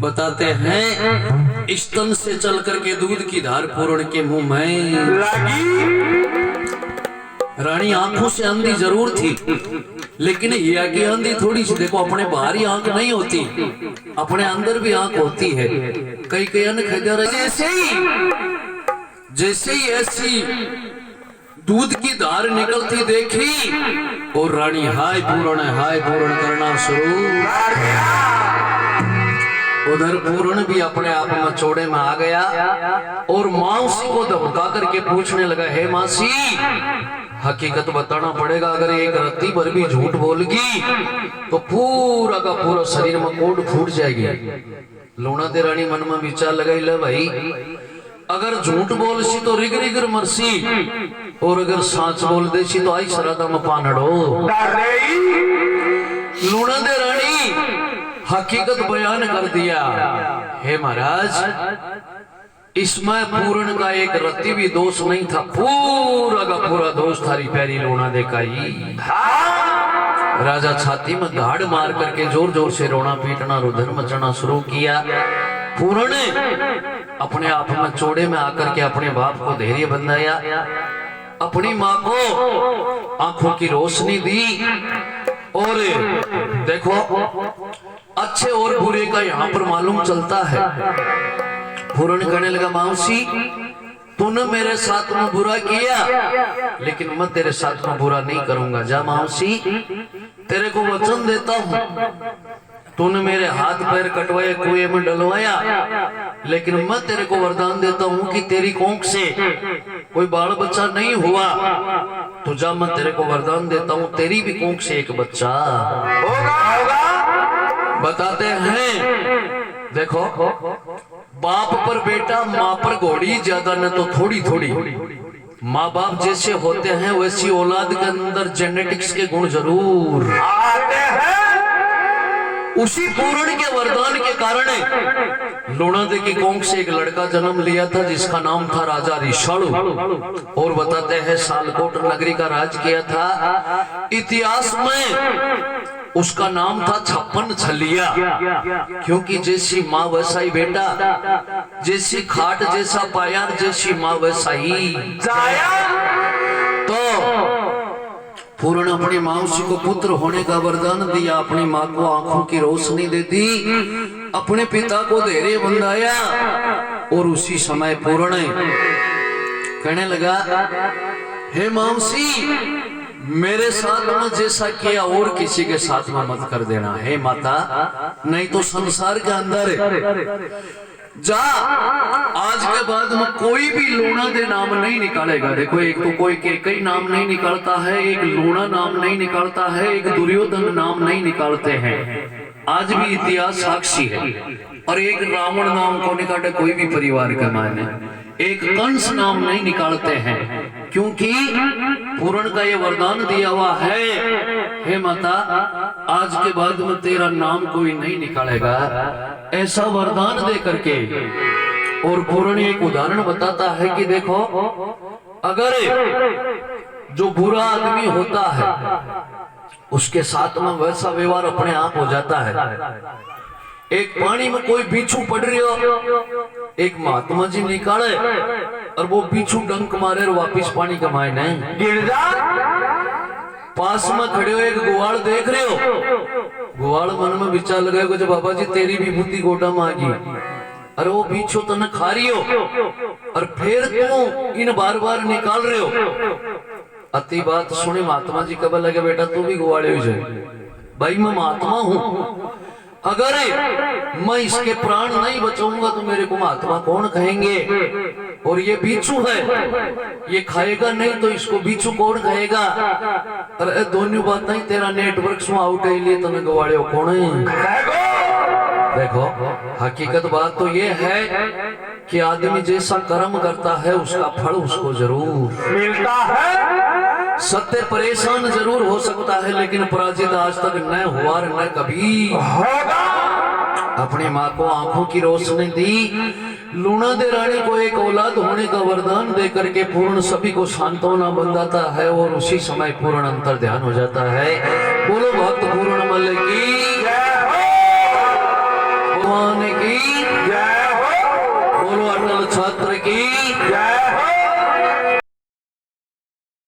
बताते हैं स्तन से चल करके दूध की धार पूर्ण के मुंह में लगी। रानी आंखों से अंधी जरूर थी, लेकिन ये की अंधी थोड़ी सी, देखो अपने बाहरी आंख नहीं होती, अपने अंदर भी आंख होती है। कई कई अन्न खरीदा रहे, जैसे ही ऐसी दूध की धार निकलती देखी, और रानी हाय पूर्ण करना शुरू। उधर पूर्ण भी अपने आप में चौड़े में आ गया, और मौसी को धमका करके पूछने लगा, हे मासी, हकीकत बताना पड़ेगा, अगर एक रत्ती भर भी झूठ बोलगी तो पूरा का पूरा शरीर में कोड फूट जाएगी। लूना दे रानी मन में विचार लगाई, ले भाई, अगर झूठ बोल सी तो रिग रिगर मरसी, और अगर साच बोल दे सी तो आई सरादा में पानड़ो। लूना दे रानी हकीकत बयान कर दिया, हे महाराज, इसमें पूर्ण का एक रत्ती भी दोष नहीं था, पूरा का पूरा दोष थारी प्यारी लूना दे का ही। राजा छाती में गाड़ मार करके जोर जोर से रोना पीटना रुधिर मचना शुरू किया। पूर्ण अपने आप में चौड़े में आकर के अपने बाप को धैर्य बंधाया, अपनी माँ को आंखों की रोशनी दी, और देखो अच्छे और बुरे का यहाँ पर मालूम चलता है। पूर्ण कहने लगा, मौसी तूने मेरे साथ में बुरा किया, लेकिन मैं तेरे साथ में बुरा नहीं करूंगा। जा मौसी, तेरे को वचन देता हूँ, तूने मेरे हाथ पैर कटवाए, कुएं में डलवाया, लेकिन मैं तेरे को वरदान देता हूं कि तेरी कोंख से कोई बाल बच्चा नहीं हुआ, तो जा मैं तेरे को वरदान देता हूं तेरी भी कोंख से एक बच्चा होगा। बताते हैं। देखो, बाप पर बेटा, माँ पर घोड़ी, ज्यादा न तो थोड़ी थोड़ी। माँ बाप जैसे होते हैं वैसी औलाद के अंदर जेनेटिक्स के गुण जरूर आते हैं। उसी पूर्ण के वरदान के कारण लूणादे की कोंख से एक लड़का जन्म लिया था जिसका नाम था राजा ऋषाणु। और बताते हैं सालकोट नगरी का राज किया था। इतिहास में उसका नाम था छप्पन छलिया, क्योंकि जैसी माँ वैसा ही बेटा, जैसी खाट जैसा पाया, जैसी माँ वैसा ही जाया। तो पूर्ण अपनी मौसी को पुत्र होने का वरदान दिया, अपनी माँ को आंखों की रोशनी दे दी, अपने पिता को धैर्य बंधाया। और उसी समय पूर्ण कहने लगा, हे मौसी, मेरे साथ में जैसा किया और किसी के साथ में मत कर देना। हे माता, नहीं तो संसार के अंदर जा, आज के बाद में कोई भी लूणादे नाम नहीं निकालेगा। देखो, एक तो कोई केकई नाम नहीं निकालता है, एक लूणा नाम नहीं निकालता है, एक दुर्योधन नाम नहीं निकालते हैं। आज भी इतिहास साक्षी है। और एक रावण नाम को निकाले कोई भी परिवार के मायने, एक कंस नाम नहीं निकालते हैं, क्योंकि पूर्ण का ये वरदान दिया हुआ है, हे माता, आज के बाद में तेरा नाम कोई नहीं निकालेगा, ऐसा वरदान दे करके। और पूर्ण एक उदाहरण बताता है कि देखो, अगर जो बुरा आदमी होता है उसके साथ में वैसा व्यवहार अपने आप हो जाता है। एक पानी में कोई बिच्छू पड़ रही हो, एक महात्मा जी निकाले और वो बिच्छू डंक मारे और वापिस पानी कमाए नहीं, गिर जा। पास में खड़े हो, एक गुवाड़ देख रहे हो, गुवाड़ मन में विचार लगाए कुछ, बाबा जी तेरी भी बुद्धि गोटा मांगी, अरे वो बिच्छू तने खा रही हो और फिर तुम इन बार बार निकाल रहे हो। अति बात सुने महात्मा जी कब लगे, बेटा तू भी गुवाड़े हो जाए। भाई मैं महात्मा हूं, अगर मैं इसके प्राण नहीं बचाऊंगा तो मेरे को महात्मा कौन कहेंगे। और ये बिच्छू है, ये खाएगा नहीं तो इसको बिच्छू कौन खाएगा। अरे दोनों बात नहीं, तेरा नेटवर्क सो आउट है, लिए तने गवाड़े हो कौन है। देखो, हकीकत बात तो ये है कि आदमी जैसा कर्म करता है उसका फल उसको जरूर मिलता है। सत्य परेशान जरूर हो सकता है, लेकिन पराजित आज तक न हुआ न कभी होगा। अपनी माँ को आंखों की रोशनी दी, लूणादे रानी को एक औलाद होने का वरदान दे करके पूर्ण सभी को सांत्वना बंधाता है। और उसी समय पूर्ण अंतर ध्यान हो जाता है। बोलो भक्त पूर्ण मल की भगवान की, जय हो। बोलो अटल छात्र की। जय